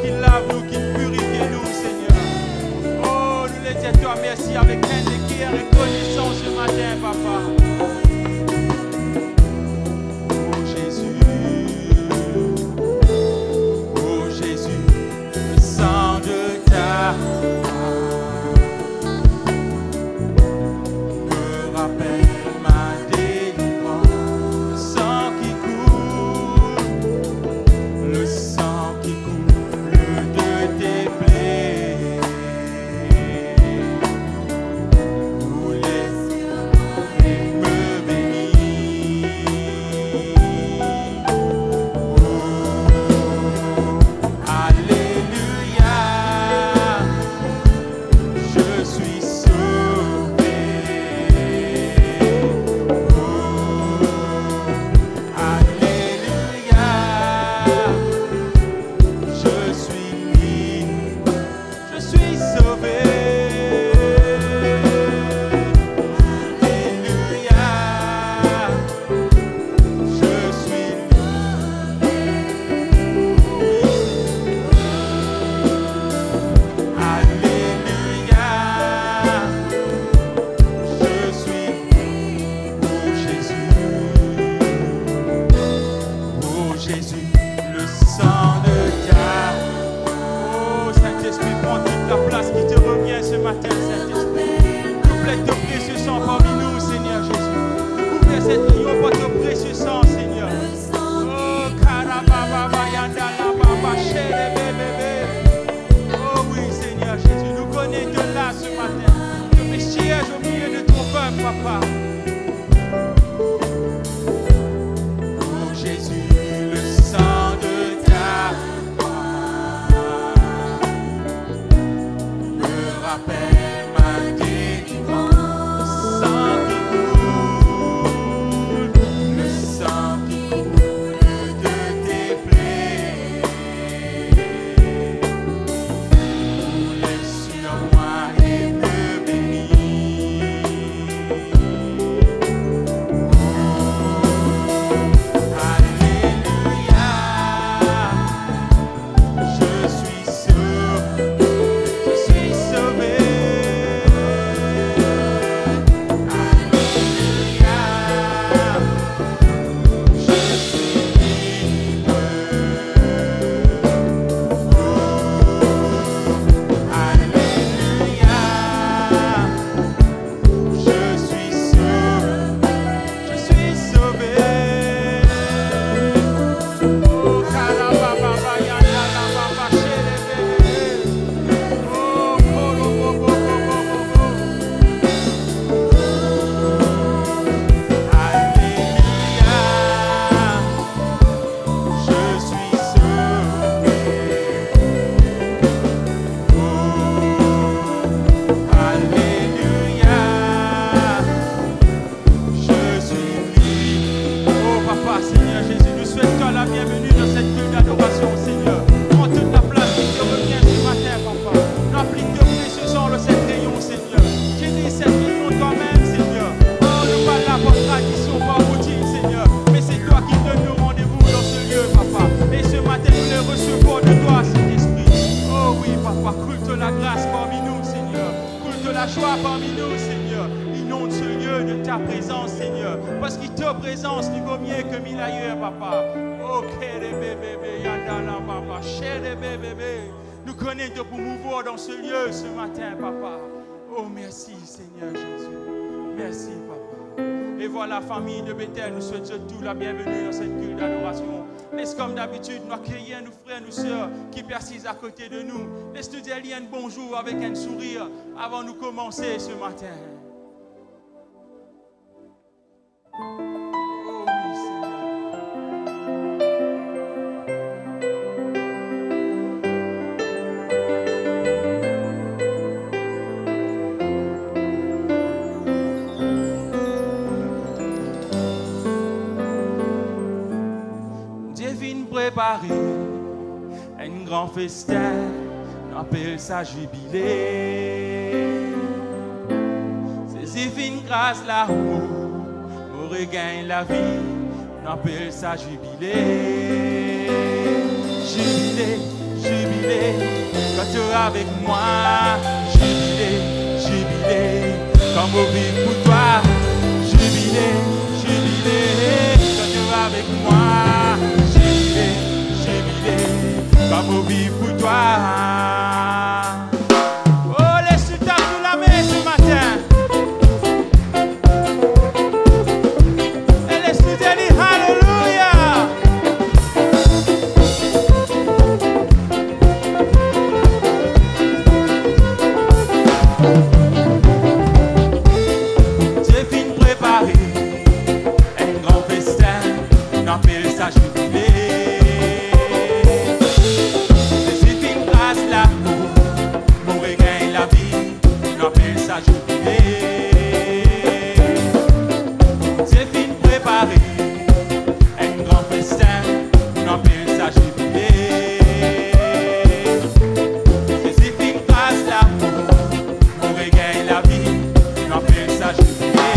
qui lave nous, qui purifie nous, Seigneur. Oh, nous les disons toi merci avec plein de cœur et connaissance ce matin, Papa. Oh Jésus, le sang de ta me rappelle ma délivrance, le sang qui coule de tes plaies, coulait et me bénit. Oh, alléluia, je suis sauvé. Oh, alléluia, je suis libre, je suis sauvé. Alléluia, je suis libre. Alléluia, je suis libre. Oh Jésus, le sang de ta. Oh Saint-Esprit, prends toute la place qui te revient ce matin, Saint-Esprit. Complète ton précieux sang parmi nous, Seigneur Jésus. Couvre cette union par ton précieux sang, Seigneur. Oh, Karababa, Yandala, Baba, Chere, bébé. Oh oui, Seigneur Jésus, nous connaissons là ce matin. Te fais siège au milieu de ton peuple, Papa. Oh Jésus, le sang de ta me rappelle ma délivrance, le sang qui coule de tes plaies, coulait sur moi et me bénit. Alléluia, je suis sauvé, je suis sauvé. Alléluia, je suis libre. Alléluia, je suis sauvé, je suis sauvé. Oh, Karababa, Yandala, Baba, Chere, bébé. Oh, Koro, bo, bo, bo, bo, bo, bo. Alléluia, je suis sauvé. Oh, alléluia, je suis libre. Oh Papa, Seigneur Jésus, nous souhaitons la bienvenue dans cette culte d'adoration, Seigneur. Prends toute la place qui te revient ce matin, Papa. Remplis de précieux sang de cette réunion, Seigneur. J'ai cette réunion toi-même, Seigneur. Oh, ne pas là par tradition, par routine, Seigneur. Mais c'est toi qui donnes nos rendez-vous dans ce lieu, Papa. Et ce matin, nous les recevons de toi, Saint-Esprit. Oh oui, Papa, culte la grâce parmi nous, Seigneur. Culte la joie parmi nous, Seigneur. Inonde ce lieu de ta présence, Seigneur. Parce que ta présence lui vaut mieux que mille ailleurs, Papa. Oh, Kere bébé, Yandala, Papa, Chere bébé. Nous connaissons pour mouvoir dans ce lieu ce matin, Papa. Oh, merci, Seigneur Jésus. Merci, Papa. Et voilà, famille de Bethel, nous souhaitons tout la bienvenue dans cette culte d'adoration. Laisse comme d'habitude nous accueillir nos frères, nos sœurs qui persistent à côté de nous. Laisse-nous dire un bonjour avec un sourire avant de commencer ce matin. Oh oui, Seigneur. Préparer un grand festin, on appelle ça jubilé. C'est une grâce là-haut, on regagne la vie, on appelle ça jubilé. Jubilé, jubilé. jubilé, quand tu es avec moi, jubilé, jubilé, comme au vivre pour toi, jubilé, jubilé, quand tu es avec moi, jubilé, jubilé, comme au vivre pour toi. Oh, laisse-tu taper la main ce matin. Et laisse-tu dire Alléluia. J'ai fini de préparer un grand festin, on appelle ça jubilé. J'ai fini de grâce l'amour, mon regain la vie, on appelle ça jubilé. J'ai fini de préparer un grand festin, on appelle ça jubilé. J'ai fini de grâce l'amour, mon regain la vie, on appelle ça jubilé.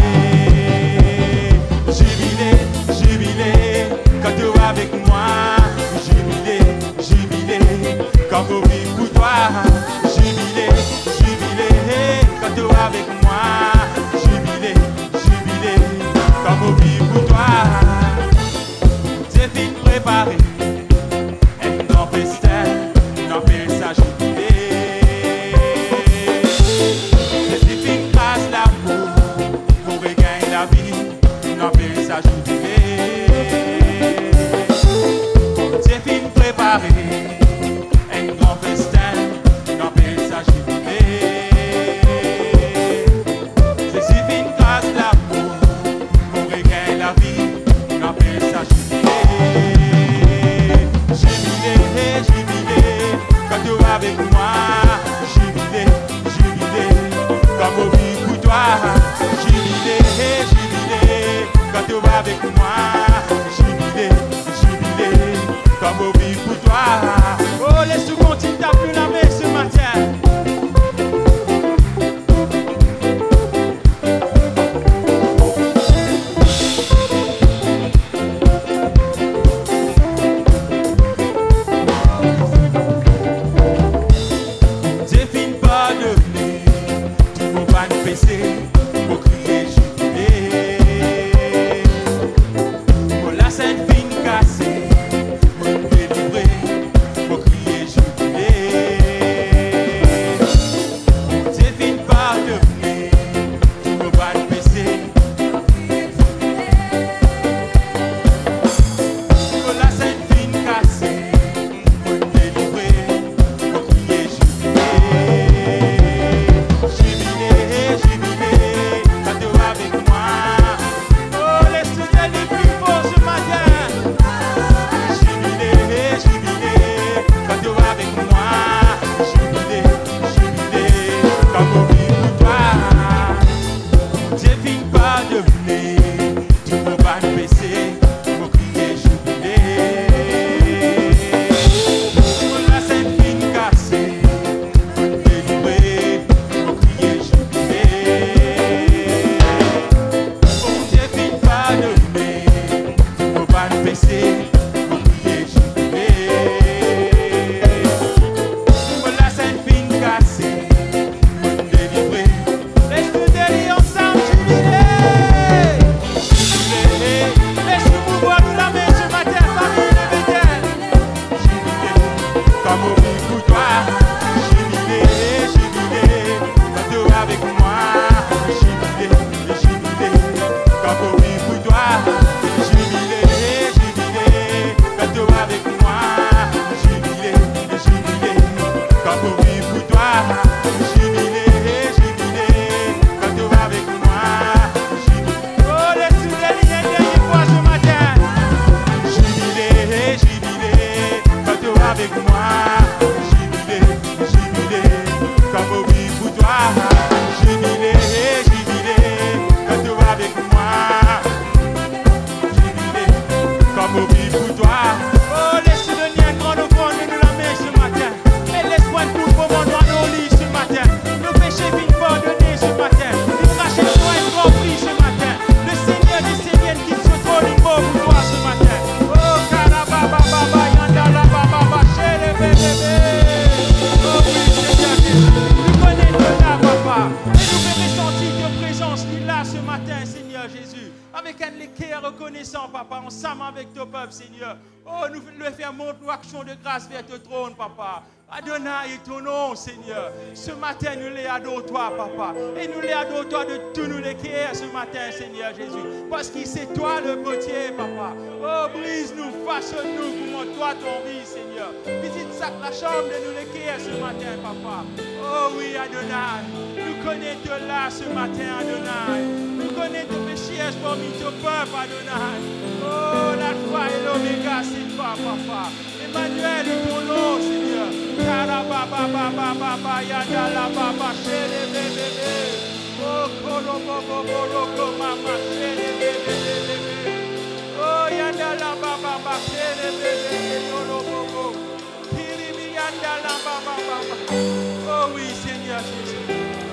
Jubilé, jubilé, quand tu es avec moi, jubilé, jubilé, quand on vit pour toi, jubilé, jubilé, quand tu es avec moi, jubilé, jubilé, quand on vit pour toi. J'ai fini de préparer un grand festin, on appelle ça jubilé. J'ai fini de grâce l'amour, pour regagner la vie, on appelle ça jubilé. J'ai fini de préparer un grand festin, on appelle ça jubilé. J'ai fini de grâce l'amour, pour regagner la vie, on appelle ça jubilé. Jubilé, jubilé, quand tu es avec moi, jubilé, jubilé, comme au vit pour toi, jubilé, jubilé, quand tu es avec moi, jubilé, jubilé, comme au vit pour toi. Oh, laisse-nous continuer à taper la main ce matin. J'ai fini par devenir tout mon van PC pour crier jubilé. Pour la scène fine cassée, pour me délivrer, pour crier jubilé. J'ai fini par devenir tout mon van PC. Pour la scène fine cassée, pour me délivrer, pour crier jubilé. Jubilé, jubilé, quand tu es avec moi. Oh, laisse-tu dire plus fort ce matin. Jubilé, jubilé, quand tu es avec moi. Jubilé, jubilé, comme au vit pour toi. J'ai fini par devenir tout mon ban PC pour crier jubilé. Pour la scène fine cassée, pour me délivrer, pour crier jubilé. Oh, j'ai fini par devenir tout mon ban PC pour crier jubilé. Pour la scène fine cassée, pour me délivrer. Laisse-nous délire ensemble, jubilé. Jubilé, laisse-nous mouvoir nous la main ce matin, famille de Bethel. Jubilé, comme au vit pour toi. Jubilé, jubilé, quand tu es avec moi. Jubilé, jubilé, comme au vit pour toi. Jubilé, jubilé, quand tu es avec moi. Jubilé, jubilé, comme au vit pour toi. Jubilé, jubilé, quand tu es avec moi. Oh, laisse-nous délire une dernière fois ce matin. Jubilé, jubilé, quand tu es avec moi. Jubilé, jubilé, comme au vit pour toi. Jubilé, jubilé, quand tu es avec moi. Jubilé, comme au vit pour toi. Oh, laisse-nous donner un grand offrande de nous la main ce matin. Et laisse-moi une coupe au monde dans nos lits ce matin. Nos péchés viennent pardonner ce matin. Nous rachète-toi un grand prix ce matin. Le Seigneur des Seigneurs qui se trouve pour toi ce matin. Oh, carababa, yanda la baba, chez les bébés. reconnaissants, papa, ensemble avec ton peuple, Seigneur. Oh, nous le faire montre nos actions de grâce vers ton trône, papa. Adonai est ton nom, Seigneur. Ce matin, nous les adorons, toi, papa. Et nous les adorons, toi, de tous nous les cœurs ce matin, Seigneur Jésus. Parce que c'est toi le potier, papa. Oh, brise-nous, façonne-nous, pour montre-toi ton vie, Seigneur. Visite la chambre de nous les cœurs ce matin, papa. Oh oui, Adonai. Nous connaissons là ce matin, Adonai. Nous connaissons tes péchés parmi ton peuple, Adonai. Oh, l'alpha et l'oméga, c'est toi, papa. Emmanuel est ton nom, Seigneur. Karababa, yandala baba, chere bébé. Oh, kolobo, mama, chere bébé. Oh, yandala baba, chere bébé, kolobo. Kirimi yandala baba. Oh oui, Seigneur Jésus.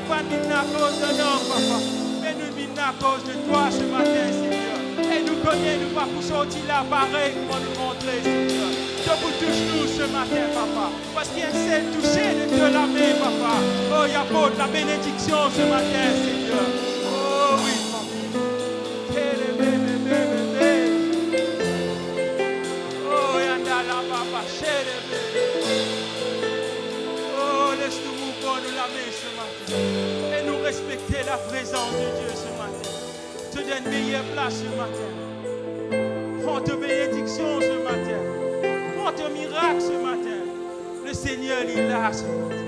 Pas nous à cause de nous, papa. Mais nous vîmes à cause de toi ce matin, Seigneur. Et nous connaissons, nous pas pour sortir là pareil pour nous montrer, Seigneur. Dieu vous touche-nous ce matin, papa. Parce qu'il y a un seul touché de Dieu la main, papa. Oh, il y a beau de la bénédiction ce matin, Seigneur. Oh oui, papa. Oh, yandala papa, chere bébé. Oh, laisse-nous mouvoir de la main ce matin. Et nous respecter la présence de Dieu ce matin. Te donne meilleure place ce matin. Prends ta bénédiction ce matin. Prends ton miracle ce matin. Le Seigneur, il est là ce matin.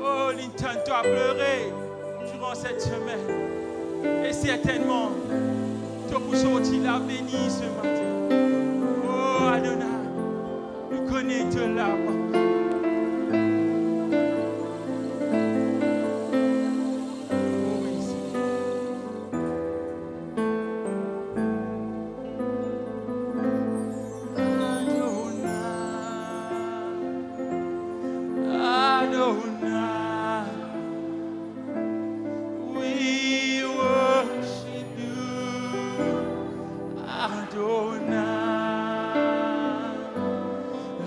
Oh, l'intend toi pleurer durant cette semaine. Et certainement, tu pour sortir la béni ce matin. Oh, Adonai, nous connaissons là, papa.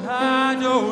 Adonai.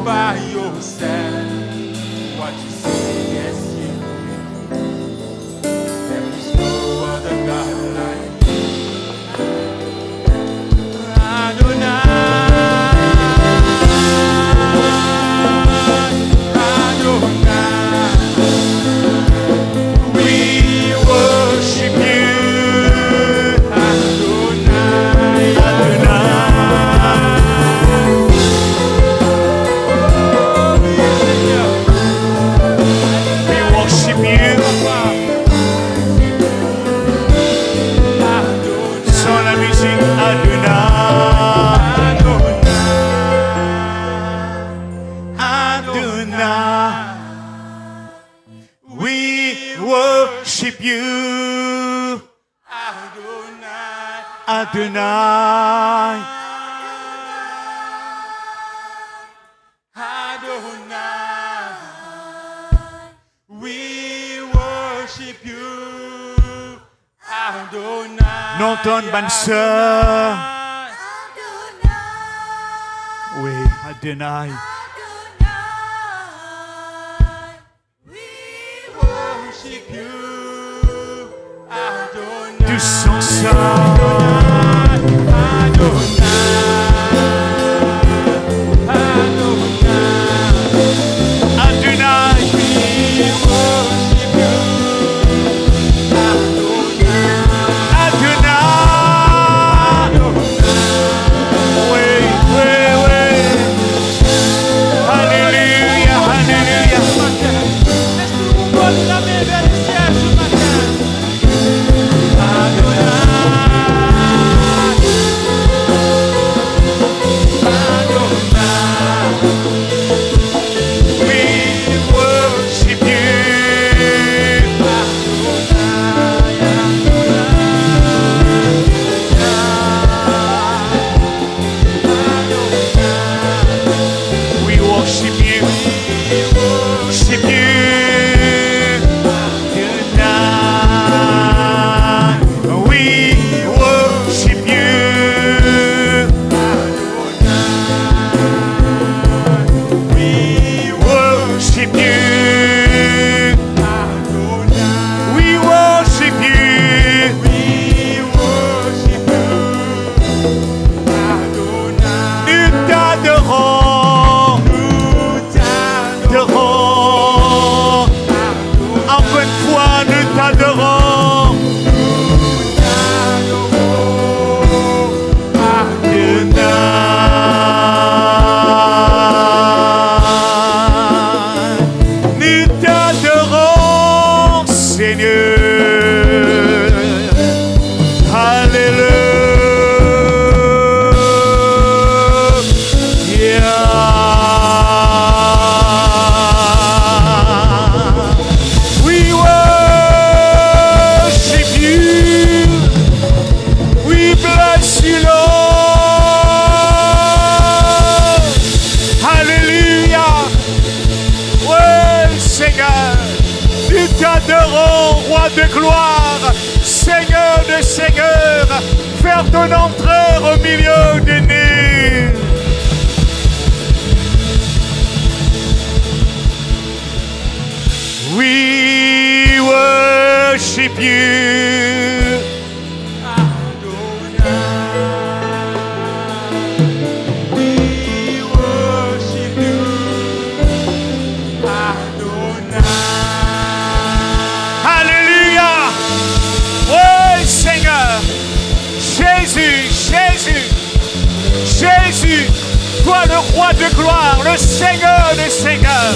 by yourself. What you say, yes, you do. There is no other God like you. Adonai, Adonai, we worship you. Adonai, We worship you. Sans la musique, Adonai. Adonai. We worship you. Adonai. We worship you. Adonai. N'entends bonne sœur. Oui, Adonai. Worship you. Adonai. Tu sens ça. Adonai. de gloire, Seigneur de Seigneurs, faire ton entrée au milieu de nous. We worship you. Jésus, toi le roi de gloire, le Seigneur des Seigneurs,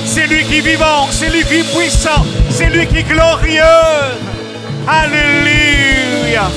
c'est lui qui est vivant, c'est lui qui est puissant, c'est lui qui est glorieux. Alléluia.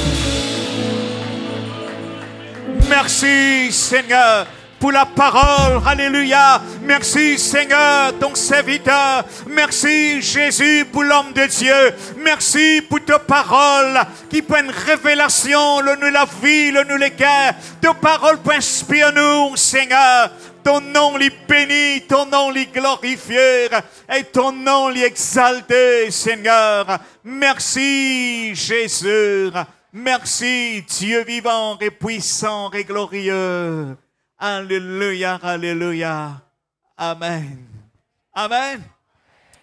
Merci Seigneur pour la parole, alléluia. Merci Seigneur, ton serviteur. Merci Jésus pour l'homme de Dieu. Merci pour ta parole qui peut une révélation, le nous la vie, le nous les guerres. Ta parole peut inspirer nous, Seigneur. Ton nom l'est béni, ton nom l'est glorifié et ton nom l'est exalté, Seigneur. Merci Jésus. Merci Dieu vivant et puissant et glorieux. Alléluia, alléluia. Amen. Amen.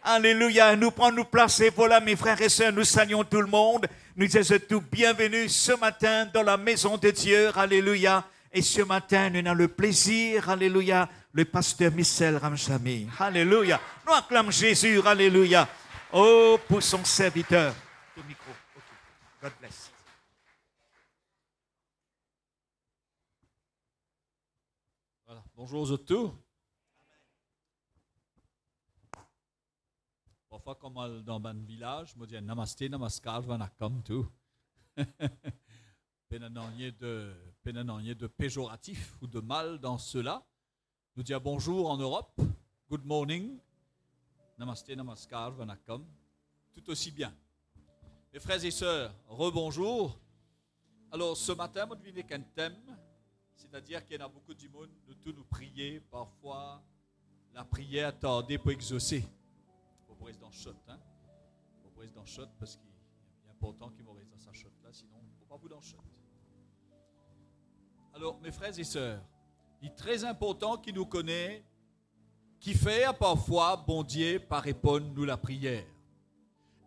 Alléluia. Nous prenons nous placer. Voilà, mes frères et sœurs, nous saluons tout le monde. Nous disons tout bienvenue ce matin dans la maison de Dieu. Alléluia. Et ce matin, nous avons le plaisir, alléluia, le pasteur Michel Ramchami. Alléluia. Nous acclamons Jésus. Alléluia. Oh, pour son serviteur. Ton micro. Okay. God bless. Voilà. Bonjour à tous. Parfois, comme dans un village, je me dis Namaste, Namaskar, Vanakam, tout. Pénananier de péjoratif ou de mal dans cela. Nous disons bonjour en Europe, good morning, Namaste, Namaskar, Vanakam, tout aussi bien. Mes frères et sœurs, rebonjour. Alors, ce matin, je vais avec un thème, c'est-à-dire qu'il y a beaucoup de monde, nous tous nous prier, parfois, la prière tardée pour exaucer. Au président Schott, hein? Au président Schott, parce qu'il est important qu'il m'aurait dans sa Schott là, sinon, il ne faut pas vous dans Schott. Alors, mes frères et sœurs, il est très important qu'il nous connaisse, qui fait parfois, bon Dieu, par répondre nous la prière.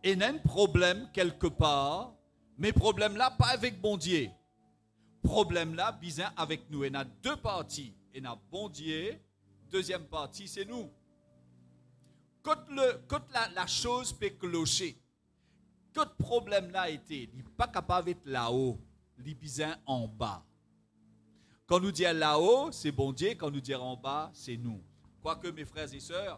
Et il y a un problème quelque part, mais problème là, pas avec bon Dieu. Problème là, bizarre avec nous. Il y a deux parties. Il y a bon Dieu, deuxième partie, c'est nous. Quand la chose peut clocher, quand le problème là était, il n'est pas capable d'être là-haut, il est bizarre en bas. Quand nous disons là-haut, c'est bon Dieu. Quand nous disons en bas, c'est nous. Quoique, mes frères et sœurs,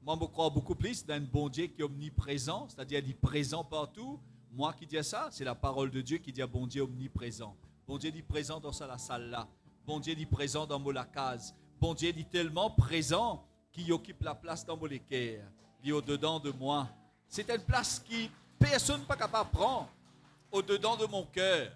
moi, je crois beaucoup plus d'un bon Dieu qui est omniprésent, c'est-à-dire il est présent partout. Moi qui dis ça, c'est la parole de Dieu qui dit bon Dieu omniprésent. Bon Dieu est présent dans la salle là. Bon Dieu est présent dans la case. Bon Dieu est tellement présent qu'il occupe la place dans mon équerre. Il est au-dedans de moi. C'est une place qui personne n'est pas capable de prendre au-dedans de mon cœur.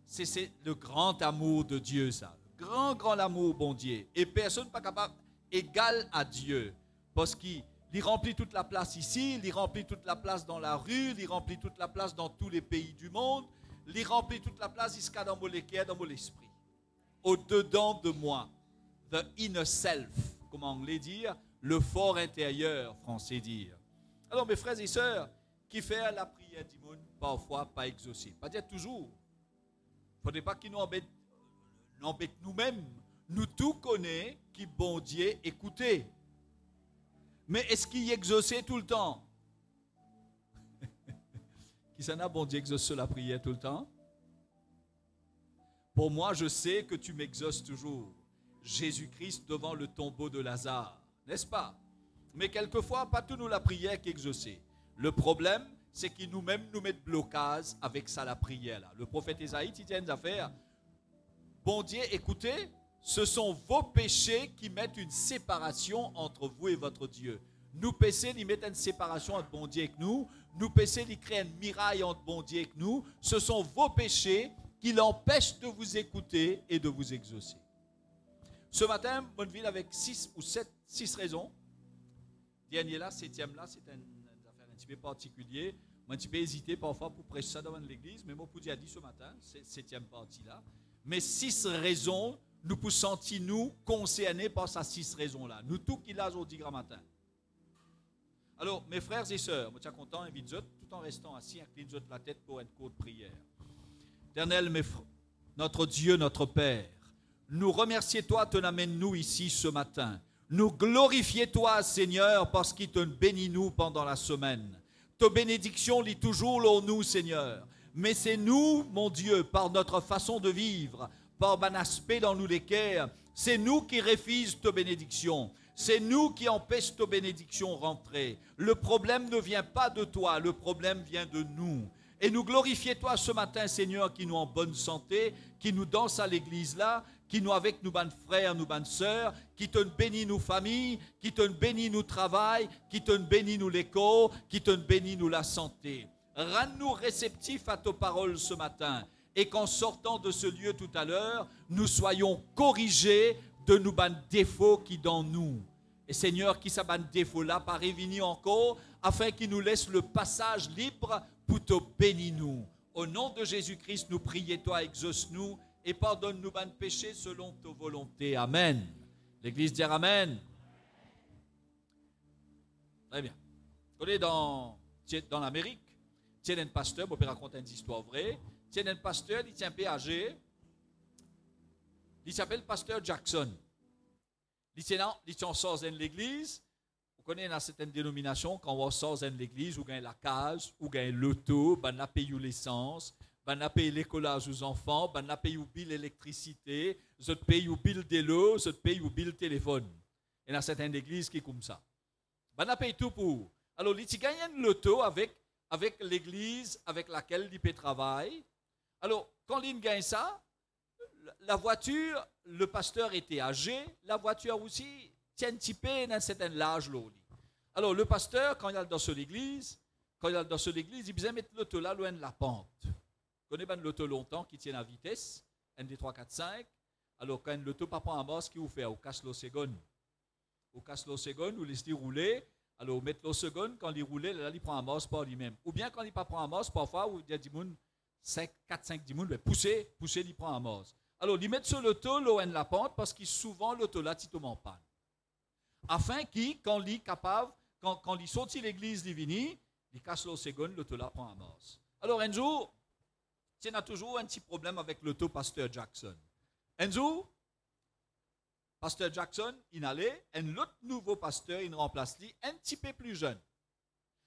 C'est le grand amour de Dieu, ça. Grand amour, bon Dieu. Et personne n'est pas capable égal à Dieu. Parce qu'il remplit toute la place ici, il remplit toute la place dans la rue, il remplit toute la place dans tous les pays du monde, il remplit toute la place jusqu'à dans mon cœur, dans mon esprit. Au-dedans de moi. The inner self, comme en anglais dire, le fort intérieur, français dire. Alors, mes frères et sœurs, qui fait la prière du monde, parfois pas exaucée. Pas dire toujours. Il ne faudrait pas qu'il nous embête nous-mêmes. Nous tout connaissons qui bon Dieu écouter. Mais est-ce qu'il y exaucé tout le temps? Qui s'en a bon Dieu exauce la prière tout le temps? Pour moi, je sais que tu m'exauces toujours. Jésus-Christ devant le tombeau de Lazare, n'est-ce pas? Mais quelquefois, pas tout nous la prière qui est exaucée. Le problème, c'est qu'ils nous-mêmes nous mettent blocage avec ça la prière là. Le prophète Ésaïe, il tient une affaire. Bon Dieu, écoutez, ce sont vos péchés qui mettent une séparation entre vous et votre Dieu. Nous péchés, ils mettent une séparation entre bon Dieu et nous. Nous péchés, ils créent une miraille entre bon Dieu et nous. Ce sont vos péchés qui l'empêchent de vous écouter et de vous exaucer. Ce matin, Bonneville avec 6 ou 7 raisons. Dernier là, 7e là, c'est une affaire un petit peu particulier. Moi, un petit peu hésité parfois pour prêcher ça devant l'église, mais moi, pour dire dit ce matin, c'est 7e partie là. Mais 6 raisons, nous pouvons sentir nous concernés par ces 6 raisons là. Nous tous qui là aujourd'hui grand matin. Alors, mes frères et sœurs, je suis content, invite tout en restant assis, incline la tête pour une courte prière. Éternel, notre Dieu, notre Père, nous remercions toi, te l'amène nous ici ce matin. Nous glorifions toi, Seigneur, parce qu'il te bénit nous pendant la semaine. Ta bénédiction lit toujours en nous, Seigneur. Mais c'est nous, mon Dieu, par notre façon de vivre, par un aspect dans nous lesquels, c'est nous qui refusons ta bénédiction. C'est nous qui empêchons ta bénédiction rentrer. Le problème ne vient pas de toi, le problème vient de nous. Et nous glorifions toi ce matin, Seigneur, qui nous en bonne santé, qui nous danse à l'église là, qui nous avec nous bonnes frères, nous bonnes sœurs, qui te bénit nous familles, qui te bénit nous travail, qui te bénit nous l'écho, qui te bénit nous la santé. Rends-nous réceptifs à tes paroles ce matin et qu'en sortant de ce lieu tout à l'heure, nous soyons corrigés de nos bonnes défauts qui dans nous. Et Seigneur, qui ça bonne défaut là, par revenir encore, afin qu'il nous laisse le passage libre pour te bénir nous. Au nom de Jésus-Christ, nous prions toi, exauce-nous et pardonne-nous nos péchés selon ta volonté. Amen. L'Église dit Amen. Très bien. On est dans l'Amérique. Il y a un pasteur, je peux raconter une histoire vraie. Il y a un pasteur, il est un peu âgé. Il s'appelle pasteur Jackson. Il est en sort de l'église. Vous connaissez dans certaines dénominations, quand on sort de l'église, ou gagne la case, ou gagne l'auto, on a payé l'essence, on a payé l'écolage aux enfants, on a payé le bill l'électricité, on a payé le bill de l'eau, on a payé le bill téléphone. Et dans certaines églises qui sont comme ça. On a payé tout pour. Alors, il gagne l'auto avec l'église avec laquelle il peut travailler. Alors, quand il gagne ça, la voiture, le pasteur était âgé, la voiture aussi tient un petit peu dans un certain âge. Alors, le pasteur, quand il est dans l'église, il besoin mettre l'auto là loin de la pente. Vous connaissez bien l'auto longtemps qui tient la vitesse, ND 3, 4, 5. Alors, quand l'auto ne prend un masse, qu'est-ce qu'il fait? On casse le second. On casse le second, on laisse rouler. Alors, on met le second, quand il roule, là, il prend un masse par lui-même. Ou bien, quand il ne prend pas un masse, parfois, il y a 10 personnes, 4, 5, 10 personnes, pousser, il prend un masse. Alors, il met sur l'auto, loin de la pente, parce que souvent, l'auto là, il tombe en panne. Afin qu'il, quand il est capable, quand il sortit l'église divine, il casse le second, l'auto là prend un masse. Alors, un jour, il y a toujours un petit problème avec l'auto pasteur Jackson. Un jour, pasteur Jackson, il allait, un autre nouveau pasteur, il remplace lui, un petit peu plus jeune.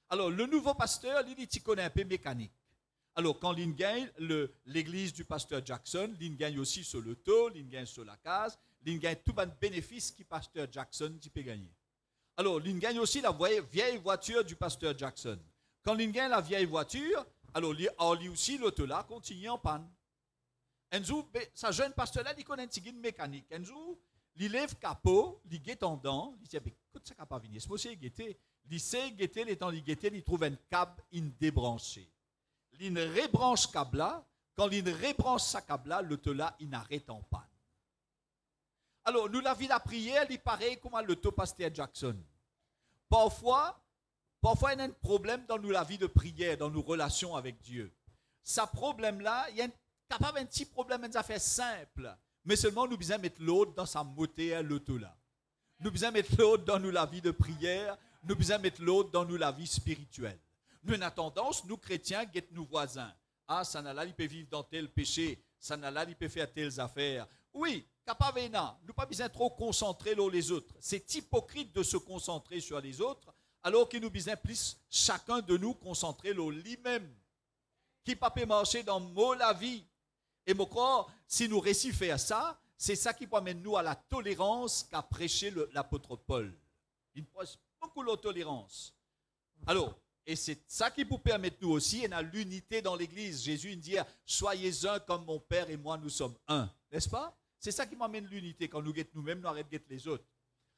Alors, le nouveau pasteur, il connaît un peu mécanique. Alors, quand il gagne l'église du pasteur Jackson, il gagne aussi sur l'auto, il gagne sur la case, il gagne tout le bénéfice que pasteur Jackson peut gagner. Alors, il gagne aussi la vieille voiture du pasteur Jackson. Quand il gagne la vieille voiture, alors lui aussi, l'auto là continue en panne. Un jour, sa jeune pasteur là, il connaît un petit guide mécanique. Un jour, il lève capot, il guette en dents, il dit, écoute, ça n'a pas venir. C'est possible guetter. Il sait guetter, les temps il guette, il trouve un câble débranché. Il rebranche câble là, quand il rebranche sa câble là, l'auto là, il arrête en panne. Alors, nous, la vie de la prière, il paraît comme l'auto pasteur Jackson. Parfois, il y a un problème dans nous, la vie de prière, dans nos relations avec Dieu. Ce problème-là, il y a capable un petit problème, une affaire simple. Mais seulement, nous besoin mettre l'autre dans sa moteur, l'auto là. Nous besoin mettre l'autre dans nous, la vie de prière. Nous besoin mettre l'autre dans nous, la vie spirituelle. Nous, en tendance, nous, chrétiens, guettons nos voisins. Ah, ça n'a là, il peut vivre dans tel péché. Ça n'a là, il peut faire telles affaires. Oui, capable, nous pas besoin trop concentrer les autres. C'est hypocrite de se concentrer sur les autres, alors que nous besoin plus chacun de nous concentrer sur lui-même. Qui pas peut marcher dans mot la vie. Et moi, crois, si nous réussissons à faire ça, c'est ça qui amène nous à la tolérance qu'a prêché l'apôtre Paul. Il prêche beaucoup la tolérance. Alors, et c'est ça qui vous permet nous aussi, et à l'unité dans l'Église. Jésus dit, soyez un comme mon Père et moi, nous sommes un. N'est-ce pas? C'est ça qui m'amène l'unité. Quand nous guettons nous-mêmes, nous arrêtons de guetter les autres.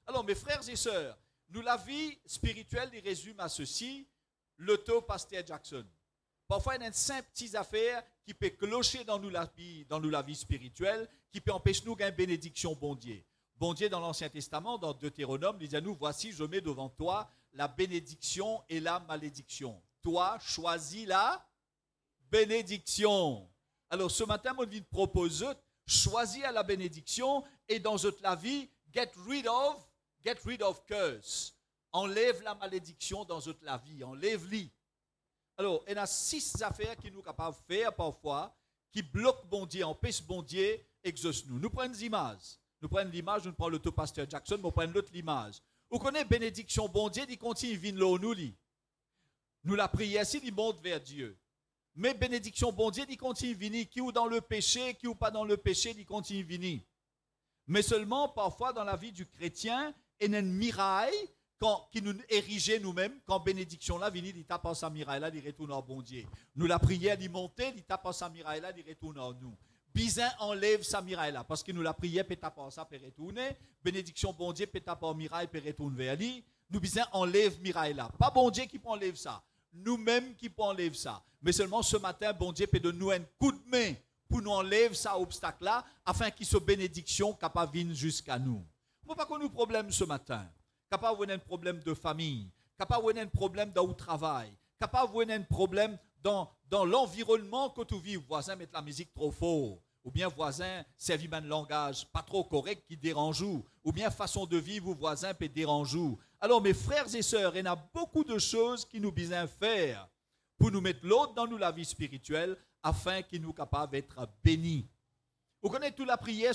Alors, mes frères et sœurs, nous, la vie spirituelle, il résume à ceci, l'auto pasteur Jackson. Parfois, il y a une simple petite affaire qui peut clocher dans nous la vie spirituelle, qui peut empêcher nous gagner bénédiction, bon Dieu. Bon Dieu, dans l'Ancien Testament, dans Deutéronome, il dit à nous, voici, je mets devant toi la bénédiction et la malédiction. Toi, choisis la bénédiction. Alors, ce matin, moi, je vous propose, choisis la bénédiction et dans la vie, get rid of curse. Enlève la malédiction dans la vie, enlève-les. Alors, il y a 6 affaires qui nous sommes capables de faire parfois, qui bloquent bon Dieu, empêchent bon Dieu, exauce nous. Nous prenons des images. Nous prenons l'image, nous prenons l'auto pasteur Jackson, nous prenons l'autre image. Vous connaissez bénédiction, bon Dieu, il continue de venir nous. Nous la prière, il monte vers Dieu. Mais bénédiction, bon Dieu, il continue de venir. Qui ou dans le péché, qui ou pas dans le péché, il continue de venir. Mais seulement, parfois, dans la vie du chrétien, il y a une miraille qui nous érigeait nous-mêmes, quand bénédiction là, il tape en sa miraille là, il retourne en bon Dieu. Nous la prière, il monte, il tape en sa miraille là, il retourne en nous. Bizin enlève sa miraille là, parce que nous la prière, peut taper en ça, peut retourner. Bénédiction, bon Dieu, peut taper en miraille, peut retourner vers lui. Nous bizin enlève miraille là. Pas bon Dieu qui peut enlève ça. Nous-mêmes qui peut enlève ça. Mais seulement ce matin, bon Dieu peut donner nous un coup de main pour nous enlever ça obstacle là, afin qu'il soit bénédiction capable de venir jusqu'à nous. Moi, pas qu'on nous problème ce matin. Capable d'avoir un problème de famille, capable d'avoir un problème dans le travail, capable d'avoir un problème dans l'environnement que tu vis. Voisin met la musique trop fort, ou bien voisin servit un langage pas trop correct qui dérange, ou bien façon de vivre, voisin peut déranger. Alors mes frères et sœurs, il y a beaucoup de choses qui nous besoin faire pour nous mettre l'autre dans nous la vie spirituelle afin qu'il nous capable d'être bénis. Vous connaissez toute la prière.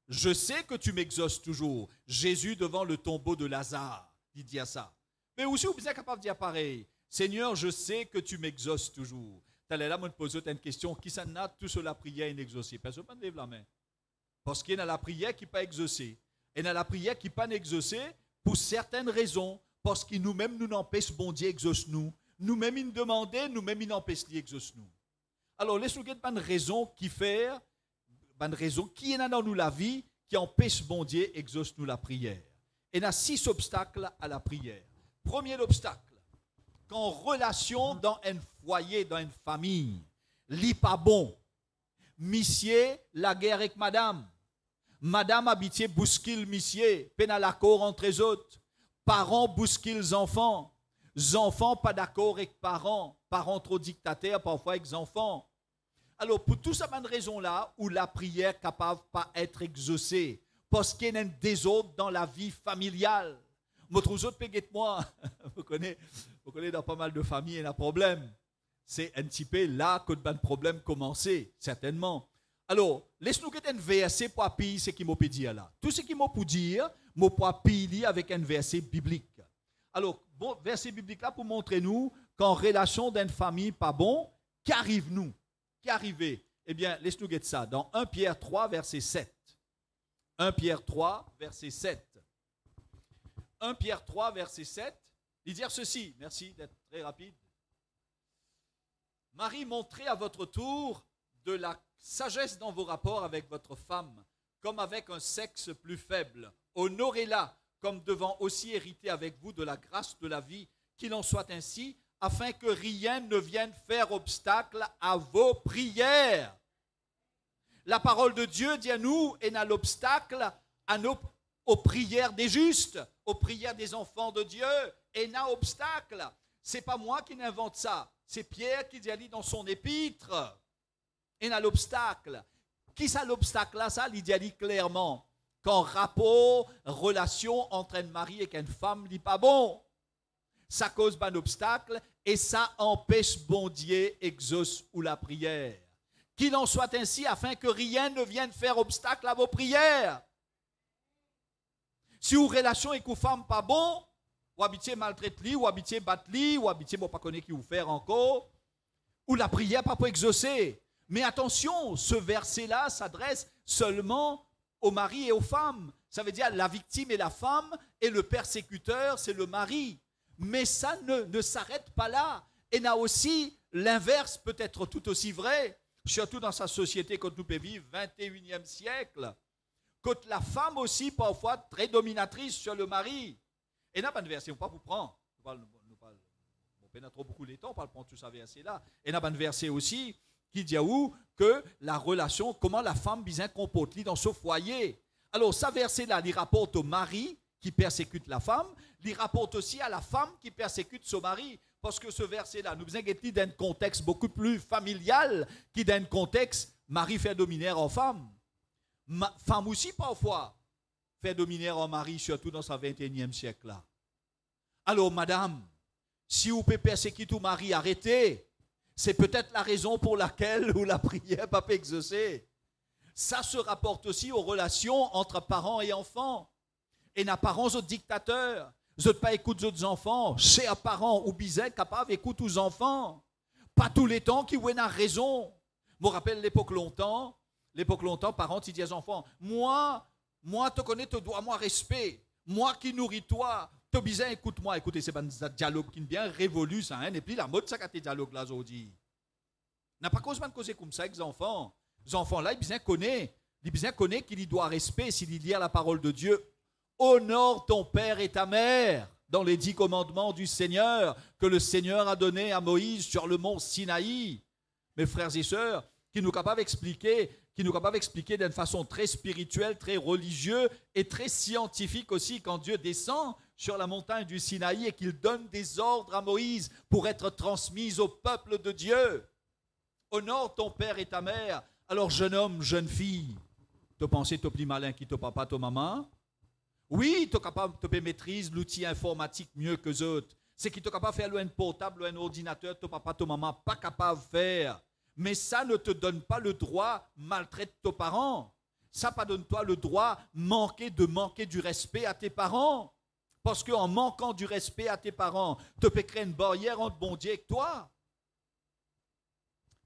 Je sais que tu m'exauces toujours. Jésus devant le tombeau de Lazare, il dit à ça. Mais aussi, vous êtes capable de dire pareil. Seigneur, je sais que tu m'exauces toujours. Tu allais là, me poser une question. Qui s'en a tout sur la prière inexaucée? Personne ne lève la main. Parce qu'il y a la prière qui n'est pas exaucée. Et il y a la prière qui n'est pas exaucée pour certaines raisons. Parce qu'il nous-mêmes, nous n'empêche, bon Dieu, exauce nous. Nous-mêmes, il nous demande, nous-mêmes, il n'empêche, il exauce nous. Alors, laisse-nous dire une raison qui fait, une raison qui est dans nous la vie, qui empêche, bon Dieu, exauce nous la prière. Et il y a 6 obstacles à la prière. Premier obstacle, qu'en relation dans un foyer, dans une famille, li pas bon. Monsieur, la guerre avec madame. Madame habitié bouscule monsieur, peine à l'accord entre les autres. Parents bousculent les enfants. Les enfants pas d'accord avec parents. Parents trop dictateurs, parfois avec les enfants. Alors, pour tout ça, une raison-là, où la prière est capable de pas être exaucée, parce qu'il y a un désordre dans la vie familiale. Votre autres moi, vous connaissez dans pas mal de familles, il y a un problème. C'est un petit peu là que le problème commencé, certainement. Alors, laisse-nous un verset pour appuyer ce qui m'a pu dire là. Tout ce qui m'a pu dire, m'a pu appuyer avec un verset biblique. Alors, bon, verset biblique là pour montrer nous qu'en relation d'une famille pas bon, qu'arrive-nous? Qu'arrive? Eh bien, laisse-nous guetter ça. Dans 1 Pierre 3, verset 7. 1 Pierre 3, verset 7. 1 Pierre 3, verset 7. Il dit ceci. Merci d'être très rapide. Marie, montrez à votre tour de la sagesse dans vos rapports avec votre femme, comme avec un sexe plus faible. Honorez-la, comme devant aussi hériter avec vous de la grâce de la vie, qu'il en soit ainsi, afin que rien ne vienne faire obstacle à vos prières. La parole de Dieu dit à nous, et n'a l'obstacle aux prières des justes, aux prières des enfants de Dieu, et n'a obstacle. C'est pas moi qui n'invente ça, c'est Pierre qui dit dans son épître. Et n'a l'obstacle. Qui ça l'obstacle là? Ça, il dit clairement qu'en rapport, relation entre un mari et une femme n'est pas bon. Ça cause un obstacle et ça empêche bon Dieu exauce ou la prière. Qu'il en soit ainsi afin que rien ne vienne faire obstacle à vos prières. Si vous relation avec une femme pas bon, ou habitiez maltraite-li, ou habitiez battre-li, ou habitiez bon pas connaître qui vous faire encore, ou la prière pas pour exaucer. Mais attention, ce verset-là s'adresse seulement aux maris et aux femmes. Ça veut dire la victime est la femme et le persécuteur c'est le mari. Mais ça ne s'arrête pas là. Et il y a aussi l'inverse peut être tout aussi vrai, surtout dans sa société quand nous pouvons vivre 21e siècle. Quand la femme aussi parfois très dominatrice sur le mari. Et il n'y a pas de verset, on ne peut pas vous prendre. On n'a trop beaucoup de temps, on ne peut pas prendre tout ça verset-là. Et il y a pas de verset aussi qui dit où que la relation, comment la femme bien comporte dans ce foyer. Alors, ça verset-là, il rapporte au mari qui persécute la femme, il rapporte aussi à la femme qui persécute son mari. Parce que ce verset-là, nous besoin d'être dans un contexte beaucoup plus familial qui dans un contexte mari fait dominer en femme. Femme aussi, parfois, fait dominer en mari, surtout dans ce 21e siècle-là. Alors, madame, si vous pouvez persécuter ton mari, arrêtez. C'est peut-être la raison pour laquelle ou la prière pas exaucée. Ça se rapporte aussi aux relations entre parents et enfants. Et nos parents aux dictateurs. Vous n'êtes pas écouter aux enfants. Chers parents ou bizarre capable d'écouter aux enfants. Pas tous les temps qui ont raison. Je me rappelle l'époque longtemps, parents ils disent aux enfants, moi te connais, te dois moi respect. Moi qui nourris toi. Tu bizarre, écoute-moi. Écoutez, c'est un dialogue qui est bien révolu, ça. Hein? Et puis la mode, ça, quand dialogue là, aujourd'hui. N'a pas cause de causer comme ça avec les enfants. Les enfants-là, ils connaissent qu'il doit respect s'il lit la parole de Dieu. Honore ton père et ta mère dans les 10 commandements du Seigneur que le Seigneur a donné à Moïse sur le mont Sinaï. Mes frères et sœurs, qui nous capable d'expliquer d'une façon très spirituelle, très religieuse et très scientifique aussi quand Dieu descend sur la montagne du Sinaï et qu'il donne des ordres à Moïse pour être transmis au peuple de Dieu. Honore ton père et ta mère. Alors jeune homme, jeune fille, tu penses que tu es plus malin que ton papa, ton maman? Oui, tu es capable de maîtriser l'outil informatique mieux que les autres. C'est qu'il est capable de faire un portable, un ordinateur, ton papa, ton maman, pas capable de faire. Mais ça ne te donne pas le droit de maltraiter tes parents. Ça ne donne pas le droit de manquer du respect à tes parents. Parce qu'en manquant du respect à tes parents, tu peux créer une barrière entre bon Dieu et toi.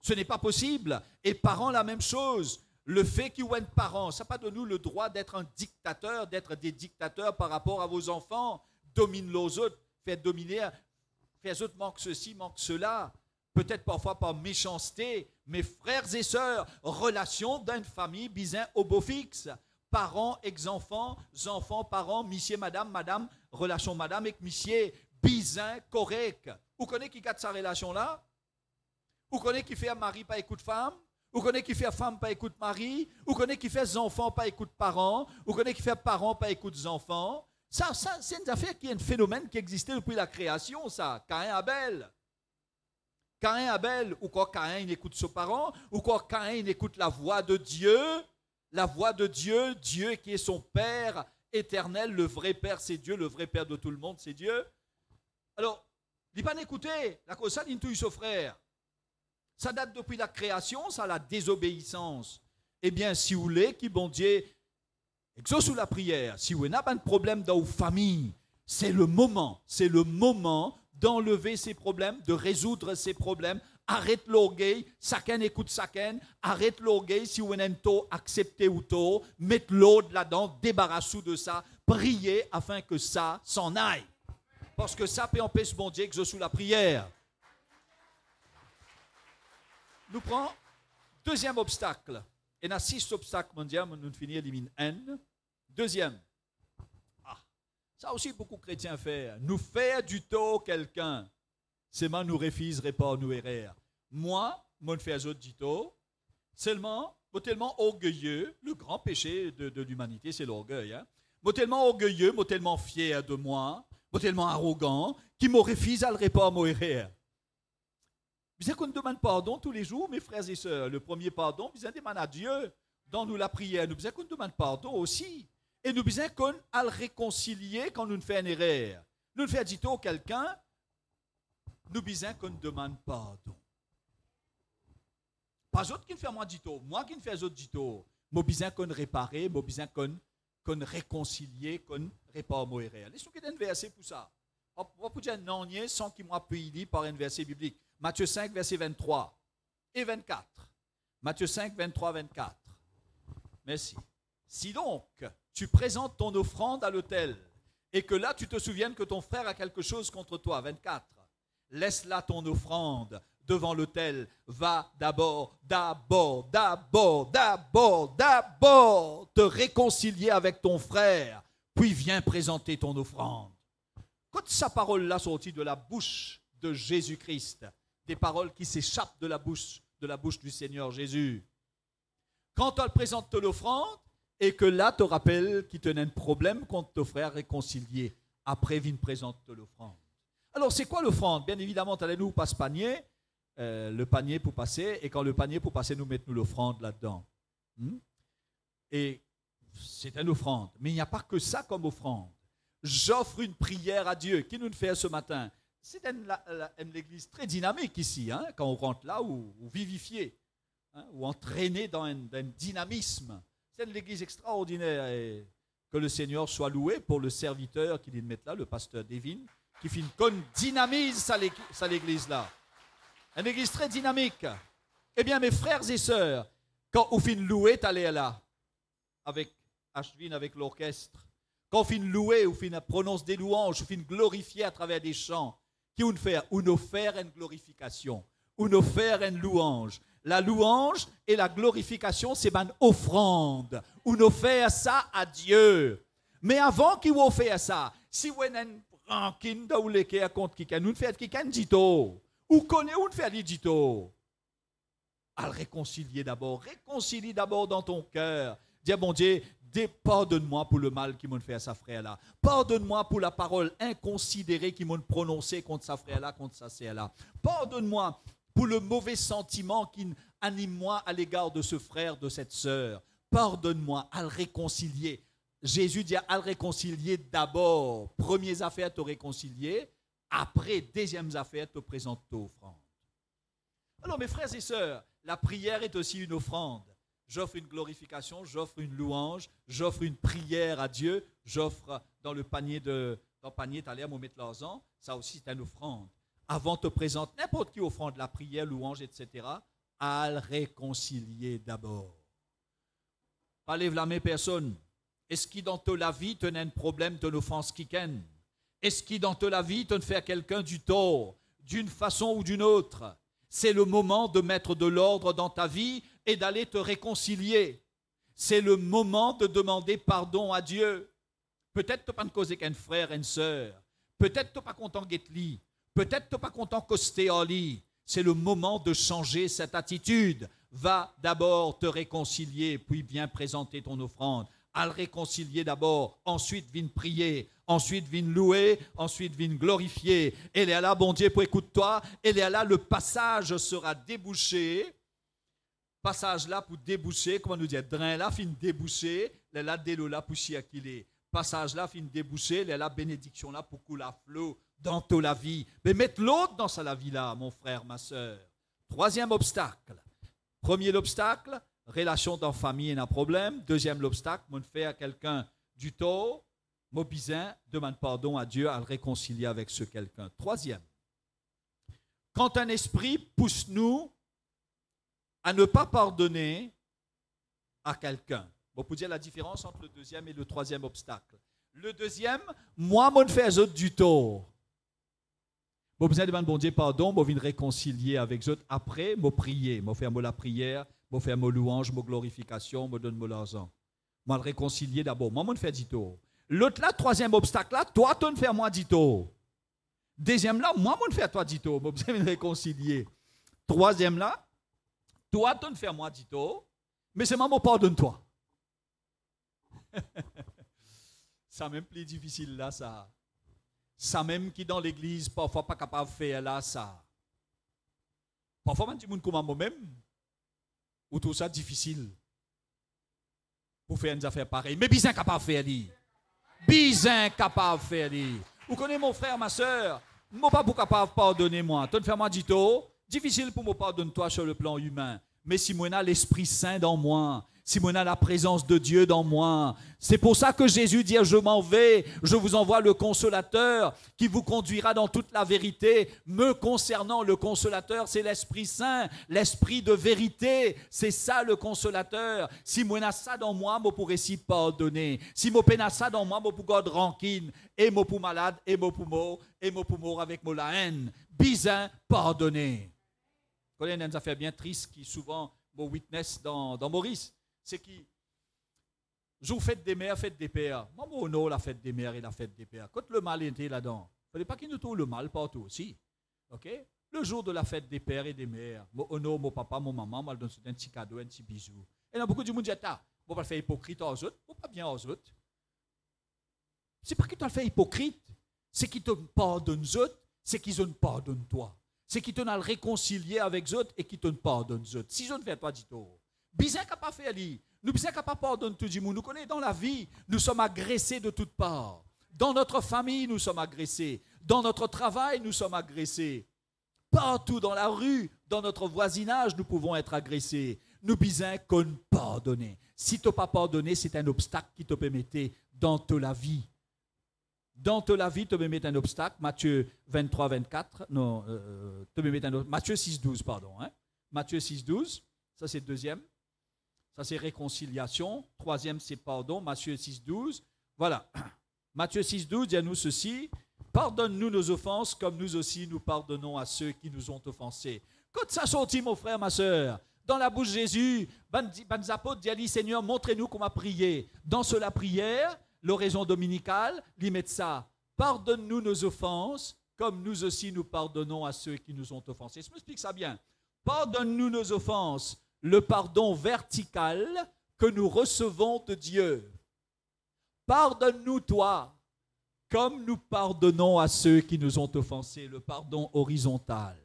Ce n'est pas possible. Et parents, la même chose. Le fait qu'ils soient parents, ça n'a pas donné nous le droit d'être un dictateur, d'être des dictateurs par rapport à vos enfants. Domine les autres, fait dominer, fait les autres manquent ceci, manquent cela. Peut-être parfois par méchanceté, mais frères et sœurs, relation d'une famille bizin au beau fixe. Parents, ex-enfants, enfants, parents, monsieur, madame, relation madame avec monsieur, bizin, correct. Vous connaissez qui garde sa relation là? Vous connaissez qui fait un mari pas écoute femme? Vous connaissez qui fait femme pas écoute mari? Vous connaissez qui fait enfants pas écoute parents? Vous connaissez qui fait parents pas écoute enfants? Ça c'est une affaire qui est un phénomène qui existait depuis la création, ça. Caïn Abel. Caïn Abel, ou quand Caïn écoute ses parents, ou quand Caïn écoute la voix de Dieu, Dieu qui est son Père éternel, le vrai Père c'est Dieu, le vrai Père de tout le monde c'est Dieu. Alors, il n'a pas écouté, la cause ça, il touille son frère. Ça date depuis la création, ça la désobéissance. Eh bien, si vous voulez, qui bon Dieu, exauce la prière, si vous n'avez pas de problème dans vos familles, c'est le moment d'enlever ces problèmes, de résoudre ces problèmes. Arrête l'orgueil, chacun écoute chacun, arrête l'orgueil, si vous n'êtes pas accepté ou tôt, mettez l'autre là-dedans, débarrassez-vous de ça, priez afin que ça s'en aille. Parce que ça peut empêcher bon Dieu exauce la prière. Nous prenons deuxième obstacle. Et dans 6 obstacles mondiaux, nous finissons éliminer un. Deuxième. Ça aussi beaucoup de chrétiens font. Nous faire du tort quelqu'un, c'est moi nous refuserait pas nous errer. Moi, je fais du tort. Seulement, je suis tellement orgueilleux. Le grand péché de l'humanité, c'est l'orgueil. Hein? Je suis tellement orgueilleux, je suis tellement fier de moi, je suis tellement arrogant, qu'il me refuse à le répondre à errer. Bien qu'on demande pardon tous les jours, mes frères et sœurs. Le premier pardon, bien demande à Dieu. Dans nous la prière, nous bien qu'on demande pardon aussi. Et nous bien qu'on le réconcilier quand nous faisons une erreur. Nous faisons dire à quelqu'un, nous bien qu'on demande pardon. Pas autres qui ne fait moi dito, moi qui ne fais autres dito. Moi bien qu'on réparer, moi bien qu'on réconcilier, qu'on répare mon erreur. Laissons qu'il y ait un verset pour ça. On va dire non, sans qu'il m'a pu par un verset biblique. Matthieu 5, verset 23 et 24. Matthieu 5, 23, 24. Merci. Si donc, tu présentes ton offrande à l'autel et que là, tu te souviennes que ton frère a quelque chose contre toi, 24. Laisse là ton offrande devant l'autel. Va d'abord te réconcilier avec ton frère, puis viens présenter ton offrande. Quand sa parole-là sortit de la bouche de Jésus-Christ, des paroles qui s'échappent de la bouche du Seigneur Jésus. Quand on présente l'offrande, et que là, te rappelle qu'il tenait un problème contre ton frère réconcilié, après, viens présente l'offrande. Alors, c'est quoi l'offrande? Bien évidemment, nous passe panier, le panier pour passer, et quand le panier pour passer, nous mettons l'offrande là-dedans. Et c'est une offrande, mais il n'y a pas que ça comme offrande. J'offre une prière à Dieu. Qui nous le fait ce matin? C'est une église très dynamique ici, hein, quand on rentre là, ou vivifié, hein, ou entraîné dans un dynamisme. C'est une église extraordinaire et que le Seigneur soit loué pour le serviteur qui vient de mettre là, le pasteur Devin, qui fait une dynamise ça l'église là. Une église très dynamique. Eh bien, mes frères et sœurs, quand on finit louer, t'allez là, avec Ashwin, avec l'orchestre. Quand on finit louer, on finit prononcer des louanges, on finit glorifier à travers des chants. Qui on fait? On offre une glorification, on offre une louange. La louange et la glorification, c'est une offrande. On offre ça à Dieu. Mais avant qu'il vous fasse ça, si vous avez un rankin ou les qui compte qui nous fait quelqu'un dito, ou connaît ou fait dit dito, à le réconcilier d'abord. Réconcilie d'abord dans ton cœur. Dis bon Dieu, pardonne-moi pour le mal qu'il m'a fait à sa frère-là. Pardonne-moi pour la parole inconsidérée qu'il m'a prononcée contre sa frère-là, contre sa sœur-là. Pardonne-moi pour le mauvais sentiment qui anime moi à l'égard de ce frère, de cette sœur. Pardonne-moi à le réconcilier. Jésus dit à le réconcilier d'abord. Premières affaires te réconcilier, après, deuxièmes affaires te présenter offrande. Alors mes frères et sœurs, la prière est aussi une offrande. J'offre une glorification, j'offre une louange, j'offre une prière à Dieu, j'offre dans le panier t'as l'air, mettre l'argent, ça aussi c'est une offrande. Avant de te présenter n'importe qui offrande, la prière, louange, etc., à le réconcilier d'abord. Pas lève la main personne. Est-ce que dans ta vie, tu as un problème de offense qui ken? Est-ce que dans ta vie, tu as fait à quelqu'un du tort, d'une façon ou d'une autre? C'est le moment de mettre de l'ordre dans ta vie et d'aller te réconcilier. C'est le moment de demander pardon à Dieu. Peut-être tu n'as pas de causer qu'un frère, une sœur. Peut-être tu n'es pas content d'être lit. Peut-être tu n'es pas content coster en lit. C'est le moment de changer cette attitude. Va d'abord te réconcilier, puis viens présenter ton offrande. À le réconcilier d'abord, ensuite viens prier, ensuite viens louer, ensuite viens glorifier. Et là, bon Dieu, pour écoute-toi, et là, le passage sera débouché. Passage là pour déboucher, comment nous dire, drain là, fin déboucher, là, délo là, pour chier qu'il est. Passage là, fin déboucher, là, bénédiction là, pour couler à flot dans toute la vie. Mais mettre l'autre dans sa vie là, mon frère, ma soeur. Troisième obstacle. Premier obstacle, relation dans la famille est un problème. Deuxième obstacle, on fait à quelqu'un du tort, mon bizin, demande pardon à Dieu à le réconcilier avec ce quelqu'un. Troisième, quand un esprit pousse nous à ne pas pardonner à quelqu'un. Bon, pour dire la différence entre le deuxième et le troisième obstacle. Le deuxième, moi, je fais aux autres du tort. Bon, besoin de demander bon Dieu pardon, je viens réconcilier avec eux. Après, je prier, je fais la prière, je fais ma louange, ma glorification, je donne mon l'argent. Je le réconcilier d'abord. Moi, je fais du tort. L'autre là, troisième obstacle là, toi, tu ne fais moi du tort. Deuxième là, moi, je fais à toi du tort. Je besoin de réconcilier. Troisième là, toi, tu ne fais moi du tort, mais c'est moi qui pardonne-toi. Ça même plus difficile là, ça. Ça même qui dans l'église, parfois pas capable de faire là, ça. Parfois, même, tu me comme moi-même, ou tout ça difficile pour faire une affaire pareille. Mais bien capable de faire lui. Bien capable de faire lui. Vous connaissez mon frère, ma soeur, je ne suis pas capable de pardonner moi. Tu ne fais moi du tout. Difficile pour me pardonner toi sur le plan humain. Mais si moi j'ai l'Esprit Saint dans moi, si moi j'ai la présence de Dieu dans moi, c'est pour ça que Jésus dit, je m'en vais, je vous envoie le Consolateur qui vous conduira dans toute la vérité. Me concernant, le Consolateur, c'est l'Esprit Saint, l'Esprit de vérité, c'est ça le Consolateur. Si moi j'ai ça dans moi, je pourrais s'y pardonner. Si moi j'ai ça dans moi, je pourrais garder rancune, et je pour malade, et je pour mort, et je pour mort avec la haine. Bizin, pardonner. Vous connaissez une affaire bien triste qui souvent mon witness dans Maurice, c'est qui joue fête des mères, fête des pères. Moi, mon nom, la fête des mères et la fête des pères. Quand le mal était là-dedans, il ne fallait pas qu'il nous trouve le mal partout aussi. Ok? Le jour de la fête des pères et des mères, mon honor, mon papa, mon maman, m'a donné un petit cadeau, un petit bisou. Et là, beaucoup de monde dit, on ne va pas faire hypocrite aux autres, on ne va pas bien aux autres. C'est pas qu'ils te fait hypocrite, c'est qu'ils te pardonnent aux autres, c'est qu'ils te pardonnent toi. C'est qu'ils te le réconcilier avec eux et qu'ils te pardonnent eux. Si je ne fais pas du tout, bizarre qu'à pas faire lui. Nous bizarre qu'à pas pardonner tout le monde. Nous connaissons dans la vie, nous sommes agressés de toutes parts. Dans notre famille, nous sommes agressés. Dans notre travail, nous sommes agressés. Partout dans la rue, dans notre voisinage, nous pouvons être agressés. Nous bizarre qu'on pardonne. Si tu n'as pas pardonné, c'est un obstacle qui te permettait dans toute la vie. Dans ta vie, tu peux mettre un obstacle, Matthieu 23, 24, non, tu peux mettre un autre, Matthieu 6, 12, pardon. Hein? Matthieu 6, 12, ça c'est le deuxième. Ça c'est réconciliation. Troisième c'est pardon, Matthieu 6, 12. Voilà. Matthieu 6, 12 dit à nous ceci, pardonne-nous nos offenses comme nous aussi nous pardonnons à ceux qui nous ont offensés. Quand ça sortit, mon frère, ma soeur, dans la bouche de Jésus, les apôtres disent, Seigneur, montrez-nous comment prier. Dans la prière, l'oraison dominicale, il met ça. Pardonne-nous nos offenses, comme nous aussi nous pardonnons à ceux qui nous ont offensés. Je m'explique ça bien. Pardonne-nous nos offenses, le pardon vertical que nous recevons de Dieu. Pardonne-nous, toi, comme nous pardonnons à ceux qui nous ont offensés, le pardon horizontal.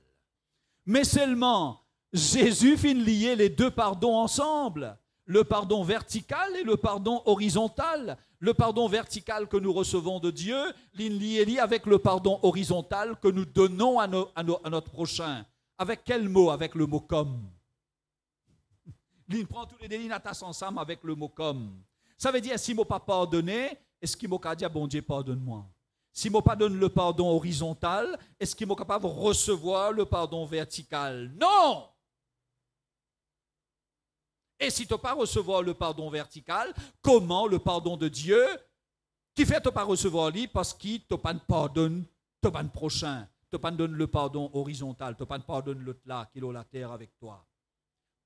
Mais seulement, Jésus finit lier les deux pardons ensemble. le pardon vertical et le pardon horizontal. Le pardon vertical que nous recevons de Dieu, lié avec le pardon horizontal que nous donnons à notre prochain. Avec quel mot? Avec le mot comme. L'in prend tous les délits ensemble avec le mot comme. Ça veut dire, si je ne pas pardonné, est-ce qu'il m'a dit, bon Dieu, pardonne-moi? Si je ne pas donne le pardon horizontal, est-ce qu'il est capable de recevoir le pardon vertical? Non! Et si tu n'as pas recevoir le pardon vertical, comment le pardon de Dieu, qui fait tu pas recevoir lui parce qu'il ne pas pardonne, tu pas prochain, tu pas donne le pardon horizontal, tu pas pardonne l'autre là qui est la terre avec toi.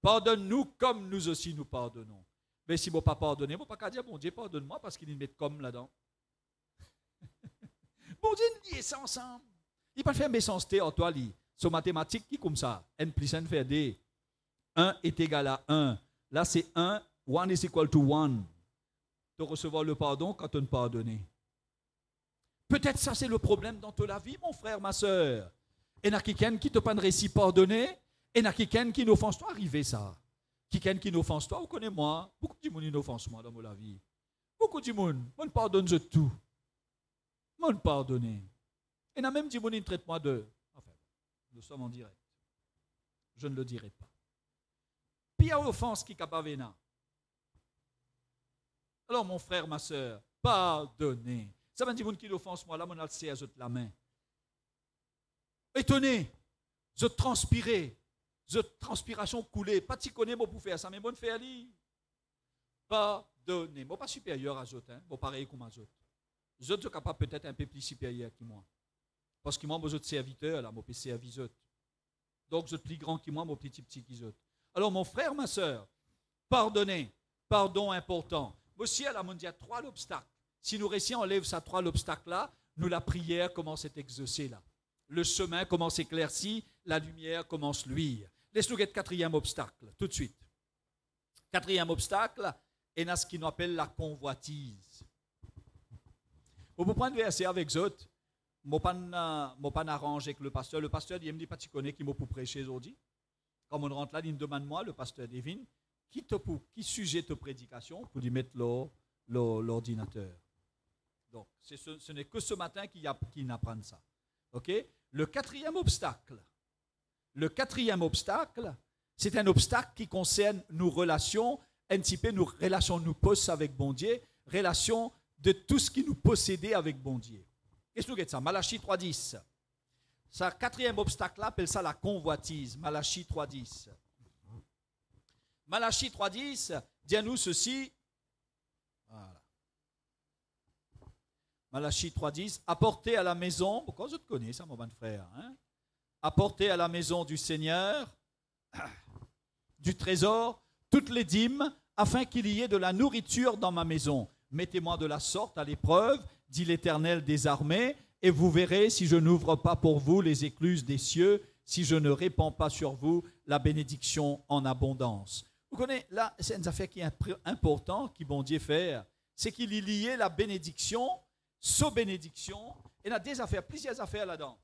Pardonne-nous comme nous aussi nous pardonnons. Mais si je ne pas pardonner, je ne pas dire bon Dieu pardonne-moi parce qu'il met comme là-dedans. Bon Dieu nous dit ça ensemble. Il ne pas faire méchanceté en toi li. Sur mathématiques qui comme ça, n plus n fait d. 1 est égal à 1. Là, c'est 1, 1 is equal to 1. Tu recevoir le pardon quand tu ne pardonnes. Peut-être ça, c'est le problème dans toute la vie, mon frère, ma soeur. Et il y a quelqu'un qui ne t'a pas de récit pardonné, et il y a quelqu'un qui n'offense toi, arrivé ça. Quelqu'un qui n'offense toi, vous connaissez moi. Beaucoup de monde n'offense moi dans ma vie. Beaucoup de monde, moi ne pardonne je tout. Moi ne pardonne. Et il y a même des gens qui traitent moi de... Enfin, nous sommes en direct. Je ne le dirai pas. Pire offense qui est capable de venir. Alors, mon frère, ma soeur, pardonnez. Ça veut dire que qui l'offense, moi, là, mon alcé à la main. Étonné, je transpirais, je transpiration coulée. Pas si connais moi pour faire ça, mais bon faire ali. Pardonnez. Moi, pas supérieur à eux, hein, bon pareil comme à eux. Je suis capable peut-être un peu plus supérieur que moi. Parce que moi, je suis serviteur, là, moi, je suis serviteur. Donc, je suis plus grand que moi, mon petit qu'ils eux. Alors, mon frère, ma soeur, pardonnez. Pardon important. Aussi, à la mondiale, 3 obstacles. Si nous réussissons à enlever ces 3 obstacles-là, nous, la prière commence à être exaucée là. Le chemin commence à éclaircir, la lumière commence à luire. Laisse-nous get 4e obstacle, tout de suite. 4e obstacle, et ce qui nous appelle la convoitise. Pour vous prendre verset avec eux, je ne pas arrangé avec le pasteur. Le pasteur, il me dit, pas tu connais qui m'a pour prêcher aujourd'hui. Quand on rentre là, il me demande moi, le pasteur Devin, qui sujet de prédication pour lui mettre l'ordinateur. Donc, ce n'est que ce matin qu'il apprend ça. OK? Le 4e obstacle. Le 4e obstacle, c'est un obstacle qui concerne nos relations, un petit peu nos relations nous posent avec bon Dieu, relations de tout ce qui nous possédait avec bon Dieu. Qu'est-ce que c'est ça? Malachie 3.10. Ça, 4e obstacle-là, appelle ça la convoitise. Malachie 3.10. Malachie 3.10, dis-nous ceci. Voilà. Malachie 3.10, apportez à la maison, pourquoi je te connais ça, mon bon frère, hein? Apportez à la maison du Seigneur, du trésor, toutes les dîmes, afin qu'il y ait de la nourriture dans ma maison. Mettez-moi de la sorte à l'épreuve, dit l'Éternel des armées, et vous verrez si je n'ouvre pas pour vous les écluses des cieux, si je ne répands pas sur vous la bénédiction en abondance. Vous connaissez, là, c'est une affaire qui est importante, qui bon Dieu fait, c'est qu'il y lié la bénédiction, bénédiction, et il y a des affaires, plusieurs affaires là-dedans.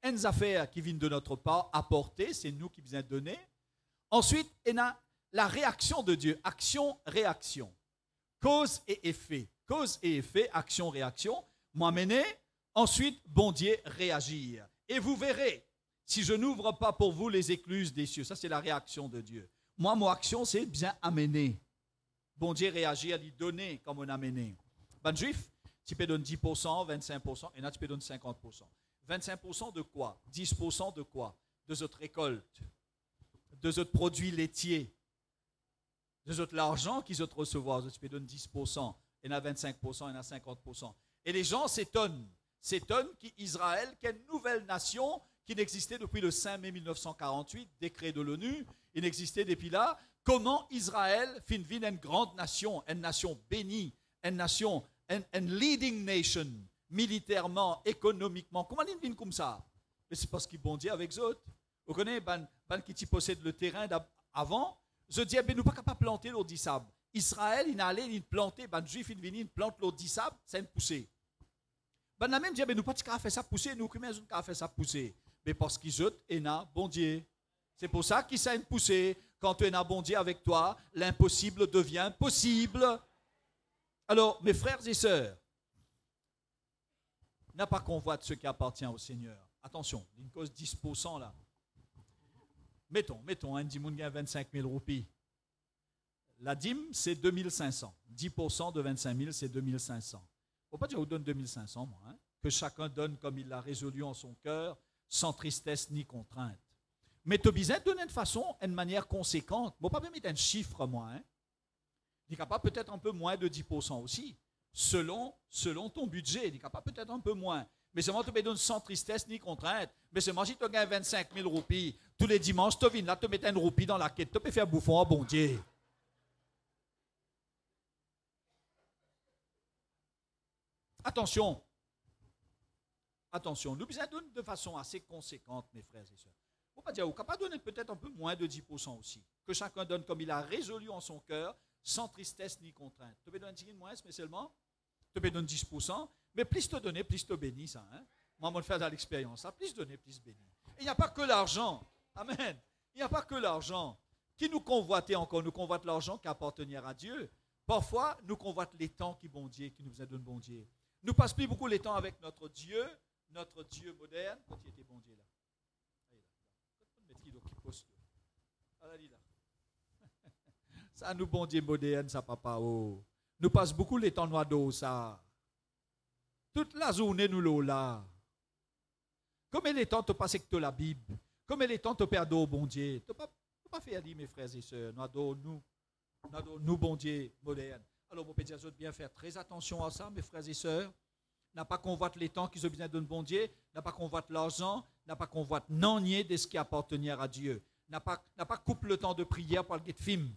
Une affaire qui vient de notre part, apporter, c'est nous qui besoin donner. Ensuite, il y a la réaction de Dieu, action-réaction. Cause et effet. Cause et effet, action-réaction. Moi mener, ensuite, bon Dieu réagir. Et vous verrez, si je n'ouvre pas pour vous les écluses des cieux, ça c'est la réaction de Dieu. Moi, mon action, c'est bien amener. Bon Dieu réagit à lui donner comme on a amené. Ben juif, tu peux donner 10%, 25%, et là tu peux donner 50%. 25% de quoi? 10% de quoi? De notre récolte, de notre produit laitier, de notre l'argent qu'ils ont recevoir. Tu peux donner 10%, il y en a 25%, il y en a 50%. Et les gens s'étonnent qu'Israël, qui est une nouvelle nation qui n'existait depuis le 5 mai 1948, décret de l'ONU, il n'existait depuis là. Comment Israël finit une grande nation, une nation bénie, une nation, une leading nation, militairement, économiquement. Comment il vient comme ça? Mais c'est parce qu'il bondit avec eux. Vous connaissez, qui possède le terrain avant, je dis, nous ne sommes pas capables de planter l'eau du sable. Israël, il est allé, il planter, juif, il vient, il plante l'eau du sable, c'est une poussée. La même dit, nous ne sommes pas capables de faire ça pousser, nous, comment nous sommes capables de faire ça pousser? Mais parce qu'ils ont, et bon Dieu. C'est pour ça qu'ils savent pousser. Quand tu es un bon Dieu avec toi, l'impossible devient possible. Alors, mes frères et sœurs, n'a pas convoite ce qui appartient au Seigneur. Attention, une cause 10% là. Mettons, un dîme gagne 25 000 roupies. La dîme, c'est 2500. 10% de 25 000, c'est 2500. Il ne faut pas dire, je vous donne 2500, moi. Hein? Que chacun donne comme il l'a résolu en son cœur, sans tristesse ni contrainte. Mais tu as besoin de donner de façon, de manière conséquente. Je ne vais pas mettre un chiffre, moi. Hein? Il est capable peut-être un peu moins de 10% aussi. Selon ton budget, il est capable peut-être un peu moins. Mais seulement tu me donnes sans tristesse ni contrainte. Mais seulement si tu gagnes 25 000 roupies, tous les dimanches, tu viens là, tu mets une roupie dans la quête, tu peux faire bouffon à bon Dieu. Attention, nous besoin de donner de façon assez conséquente, mes frères et sœurs. Il ne faut pas dire, on est capable de donner peut-être un peu moins de 10% aussi. Que chacun donne comme il a résolu en son cœur, sans tristesse ni contrainte. Tu peux donner un petit peu moins, mais seulement, tu peux donner 10%, mais plus te donner, plus te bénir, ça. Hein? Moi, je le fais dans l'expérience, ça. Plus donner, plus bénir. Et il n'y a pas que l'argent. Amen. Il n'y a pas que l'argent. Qui nous convoitait encore? Nous convoite l'argent qui appartenait à Dieu. Parfois, nous convoite les temps qui bon Dieu, qui nous a donné bon Dieu. Nous passons plus beaucoup les temps avec notre Dieu moderne, quand il était bon Dieu là. Ça nous bon Dieu moderne, ça papa. Oh. Nous passons beaucoup les temps noirs d'eau, ça. Toute la journée, nous l'eau là. Combien de temps tu passes avec la Bible? Combien de temps tu perds d'eau, bon Dieu? Tu ne peux pas faire dire, mes frères et sœurs, nous, bon Dieu moderne. Alors, mon pédiatre, bien faire très attention à ça, mes frères et sœurs. N'a pas convoite les temps qu'ils ont besoin de bon Dieu, n'a pas convoite l'argent, n'a pas convoite non nier de ce qui appartenait à Dieu. N'a pas coupe le temps de prière par le guet de film.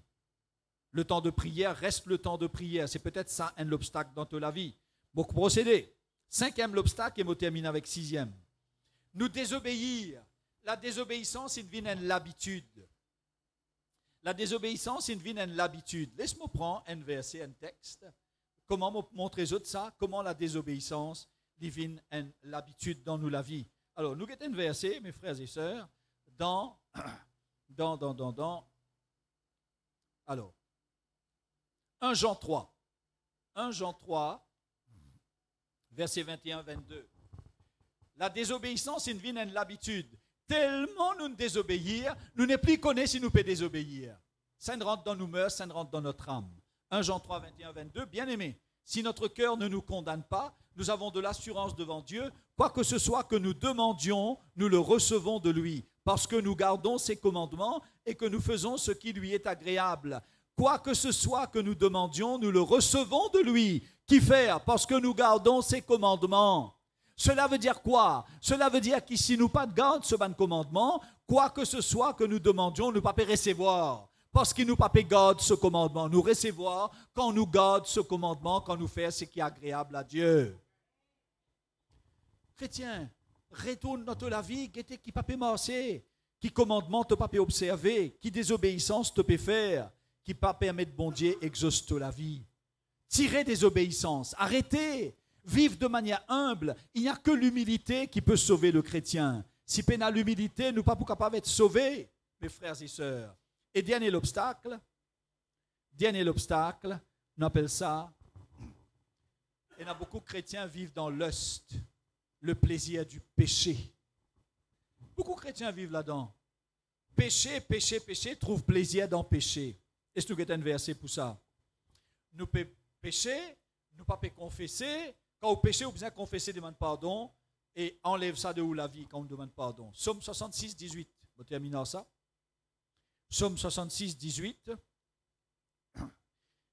Le temps de prière reste le temps de prière. C'est peut-être ça un obstacle dans toute la vie. Beaucoup procéder. 5e l'obstacle et je termine avec 6e. Nous désobéir. La désobéissance, c'est une l'habitude. La désobéissance, c'est une l'habitude. Laisse-moi prendre un verset, un texte. Comment montrer ça? Comment la désobéissance devient l'habitude dans nous la vie? Alors, nous avons un verset, mes frères et sœurs, alors, 1 Jean 3. 1 Jean 3, verset 21-22. La désobéissance, c'est une l'habitude. Tellement nous désobéir, nous ne plus connaître si nous pouvons désobéir. Ça ne rentre dans nos mœurs, ça ne rentre dans notre âme. 1 Jean 3, 21-22, bien aimé, si notre cœur ne nous condamne pas, nous avons de l'assurance devant Dieu, quoi que ce soit que nous demandions, nous le recevons de lui, parce que nous gardons ses commandements et que nous faisons ce qui lui est agréable. Quoi que ce soit que nous demandions, nous le recevons de lui. Qui faire? Parce que nous gardons ses commandements. Cela veut dire quoi? Cela veut dire que si nous pas de garde ce ban commandement, quoi que ce soit que nous demandions, nous ne pouvons pas recevoir. Parce qu'il nous pas garde ce commandement. Nous recevoir quand nous garde ce commandement, quand nous faisons ce qui est agréable à Dieu. Chrétien, retourne dans la vie, qui ne peut pas marcher, qui commandement ne peut pas observer, qui désobéissance ne peut faire, qui ne peut pas permettre bon Dieu exauce la vie. Tirez des obéissances, arrêtez, vivre de manière humble. Il n'y a que l'humilité qui peut sauver le chrétien. Si peine à l'humilité, nous ne sommes pas capables d'être sauvés, mes frères et sœurs. Et dernier l'obstacle, on appelle ça, il y a beaucoup de chrétiens vivent dans lust, le plaisir du péché. Beaucoup de chrétiens vivent là-dedans. Péché, trouvent plaisir dans péché. Est-ce que nous avons un verset pour ça? Nous pouvons pécher, nous ne pouvons pas confesser. Quand vous péchez, vous besoin confesser, demande pardon et enlève ça de où la vie quand on demande pardon. Psaume 66, 18. On termine ça. Psaume 66, 18.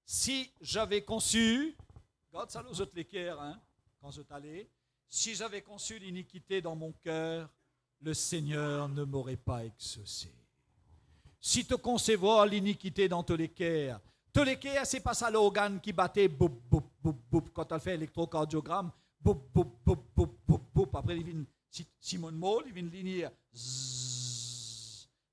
Si j'avais conçu, regarde ça aux autres les cœurs, hein, quand je t'allais, si j'avais conçu l'iniquité dans mon cœur, le Seigneur ne m'aurait pas exaucé. Si tu concevoir l'iniquité dans tous les cœurs, c'est pas ça l'organe qui battait boum, boum, boum, boum, quand on fait électrocardiogramme, boum, boum, boum, boum, boum, boum. Après, il vient Simone Maul, il vient linéaire.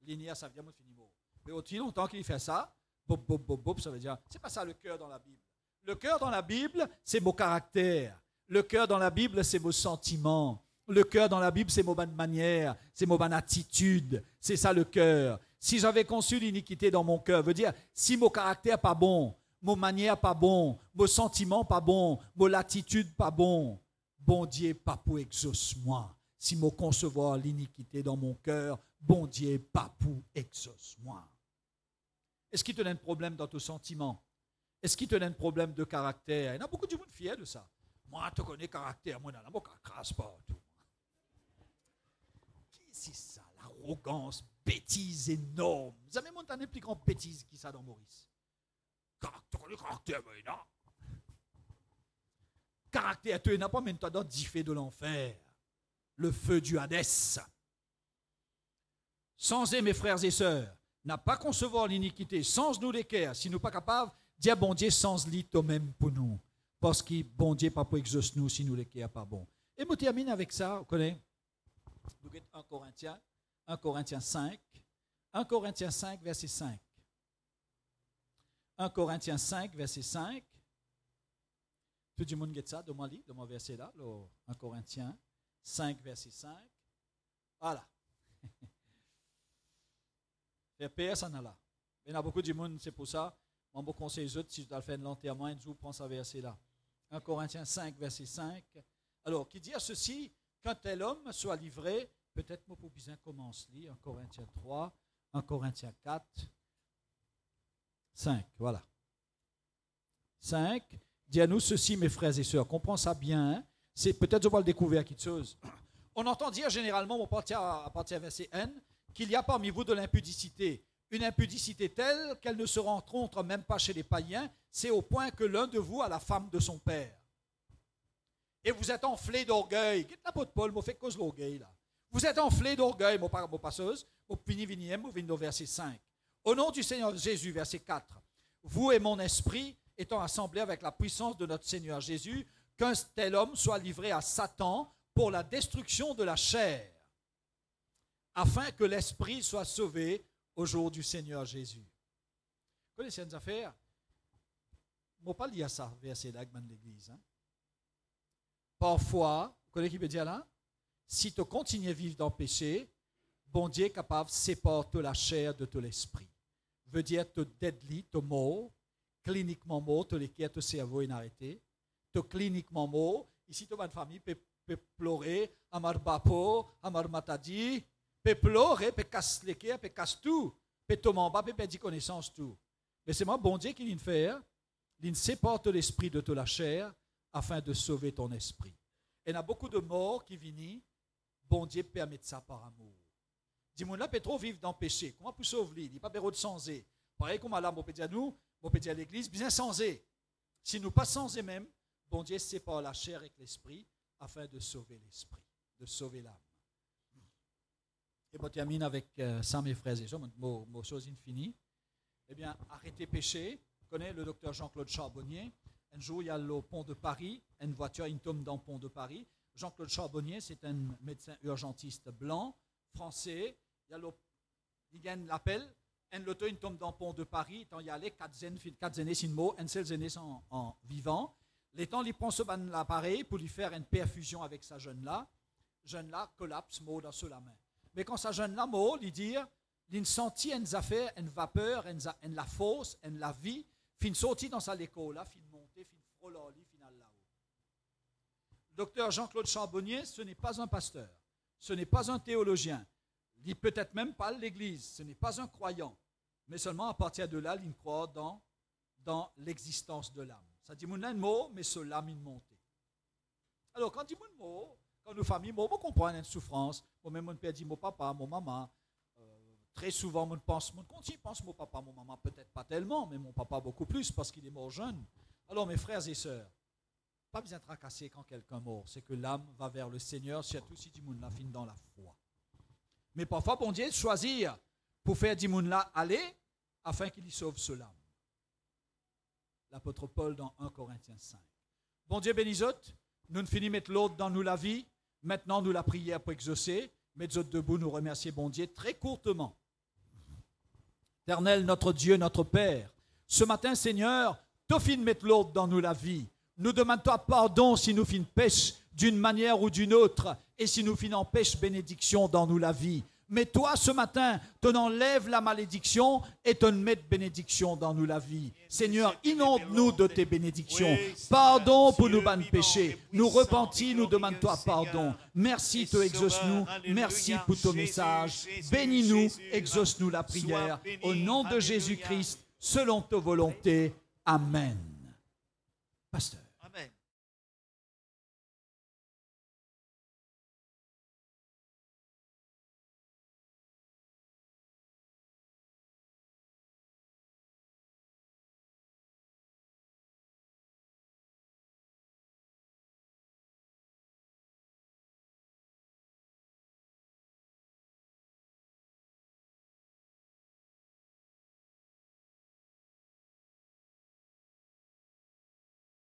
Linéaire, ça veut dire finir mot. Mais aussi longtemps qu'il fait ça, boum, boum, boum, boum, ça veut dire, c'est pas ça le cœur dans la Bible. Le cœur dans la Bible, c'est mon caractère. Le cœur dans la Bible, c'est vos sentiments. Le cœur dans la Bible, c'est vos bonnes manières, c'est vos bonnes attitudes. C'est ça le cœur. Si j'avais conçu l'iniquité dans mon cœur, veut dire, si mon caractère pas bon, mon manière pas bon, mon sentiment pas bon, mon attitude pas bon, bon Dieu pas pour exauce-moi. Si mon concevoir l'iniquité dans mon cœur, bon Dieu pas pour exauce-moi. Est-ce qu'il te donne un problème dans ton sentiment? Est-ce qu'il te donne un problème de caractère? Il y a beaucoup de monde fier de ça. Moi, tu connais caractère, moi, je ne crasse pas. Qu'est-ce que c'est ça? L'arrogance, bêtise énorme. Vous avez monté plus grande bêtise qui ça dans Maurice? Tu connais caractère, mais non. Caractère, tu n'as pas même toi dans 10 feux de l'enfer. Le feu du Hadès. Sans mes frères et sœurs, n'a pas concevoir l'iniquité, sans nous l'équerre, si nous pas capables, dire bon Dieu sans lit toi-même pour nous. Parce que bon Dieu pas pour exaucer nous si nous l'équerre pas bon. Et je termine avec ça, vous connaissez? Vous êtes 1 Corinthiens 5, 1 Corinthiens 5, verset 5. 1 Corinthiens 5, verset 5. Tout le monde get ça, de mon verset là, 1 Corinthiens 5, verset 5. Voilà. Faire paix, ça n'a là. Il y a beaucoup de monde, c'est pour ça. On vous conseille les autres, si je dois faire l'enterrement, je vous prends ce verset là. 1 Corinthiens 5, verset 5. Alors, qui dit à ceci, qu'un tel homme soit livré, peut-être moi pour bien commencer, 1 Corinthiens 3, 1 Corinthiens 4, 5, voilà. 5, dit à nous ceci, mes frères et sœurs, comprends ça bien, hein? C'est peut-être je vais le découvrir quelque chose. On entend dire généralement, à partir du verset N, qu'il y a parmi vous de l'impudicité. Une impudicité telle qu'elle ne se rencontre même pas chez les païens, c'est au point que l'un de vous a la femme de son père. Et vous êtes enflé d'orgueil. Qu'est-ce que l'apôtre Paul m'a fait cause de l'orgueil là? Vous êtes enflé d'orgueil, mon passeuse, au fini, au verset 5. Au nom du Seigneur Jésus, verset 4. Vous et mon esprit étant assemblés avec la puissance de notre Seigneur Jésus, qu'un tel homme soit livré à Satan pour la destruction de la chair, afin que l'esprit soit sauvé au jour du Seigneur Jésus. Vous connaissez une affaire? Je ne vais pas lire ça, verset là, de l'église. Hein? Parfois, vous connaissez qui peut dire là? Si tu continues à vivre dans le péché, bon Dieu est capable de séparer la chair de ton esprit. Veut dire que tu es deadly, tu es mort, cliniquement mort, tu es ton cerveau inarrêté, tu es cliniquement mort. Ici, tu as une famille qui peut pleurer, amar bapo, amar matadi, peut pleurer, peut casser les cœurs, peut casser tout, peut tomber en bas, peut perdre connaissance tout. Mais c'est moi, bon Dieu, qui vient faire, il sépare l'esprit de la chair afin de sauver ton esprit. Et il y a beaucoup de morts qui viennent, bon Dieu permet ça par amour. Dis-moi là, peut trop vivre dans le péché. Comment peut sauver? Il n'y a pas besoin de sanser. Pareil comme là, on peut dire à nous, on peut dire à l'église, bien sanser. Si nous pas sanser même, bon Dieu sépare la chair avec l'esprit afin de sauver l'esprit, de sauver l'âme. Et je termine avec ça, mes frères et sœurs, mon chose infinie. Eh bien, arrêtez péché. Vous connaissez le docteur Jean-Claude Charbonnier. Un jour, il y a le pont de Paris, une voiture, il tombe dans le pont de Paris. Jean-Claude Charbonnier, c'est un médecin urgentiste blanc, français. Il gagne l'appel, un loto, il tombe dans le pont de Paris, tant il y a les 4 années, c'est mot, un seul années en vivant. Les temps, il prend ce l'appareil pour lui faire une perfusion avec sa jeune-là. Jeune-là collapse, mot dans la main. Mais quand sa jeune-là mot, il dit, il sentit une affaire, une vapeur, une la force, une la vie, fin sorti dans sa l'école, là, fin monter, fin frôler, final là-haut. Docteur Jean-Claude Charbonnier, ce n'est pas un pasteur, ce n'est pas un théologien, il peut-être même pas l'église, ce n'est pas un croyant, mais seulement à partir de là, il croit dans l'existence de l'âme. Ça dit mon mot, mais ce l'âme il monte. Alors quand il dit mon mot, quand nos familles, on comprend une souffrance, moi-même mon père dit mon papa, mon maman. Très souvent, on continue à penser mon papa, mon maman, peut-être pas tellement, mais mon papa beaucoup plus parce qu'il est mort jeune. Alors mes frères et sœurs, pas besoin de tracasser quand quelqu'un est mort, c'est que l'âme va vers le Seigneur, surtout si du monde la fin dans la foi. Mais parfois, bon Dieu choisir pour faire du monde là aller afin qu'il y sauve cela. L'apôtre Paul dans 1 Corinthiens 5. Bon Dieu bénis autres, nous ne finissons mettre l'autre dans nous la vie, maintenant nous la prière pour exaucer, mettez autres debout, nous remercier bon Dieu très courtement. Éternel, notre Dieu, notre Père, ce matin, Seigneur, tu finis de mettre l'autre dans nous la vie. Nous demandons pardon si nous finissons pêche d'une manière ou d'une autre, et si nous finissons pêche bénédiction dans nous la vie. Mais toi, ce matin, tu enlèves la malédiction et tu mets de bénédiction dans nous la vie. Seigneur, inonde-nous de tes bénédictions. Pardon pour nos bonnes péchés. Nous repentis, nous demandons-toi pardon. Merci, te exauce-nous. Merci pour ton message. Bénis-nous, exauce-nous la prière. Au nom de Jésus-Christ, selon ta volonté. Amen. Pasteur.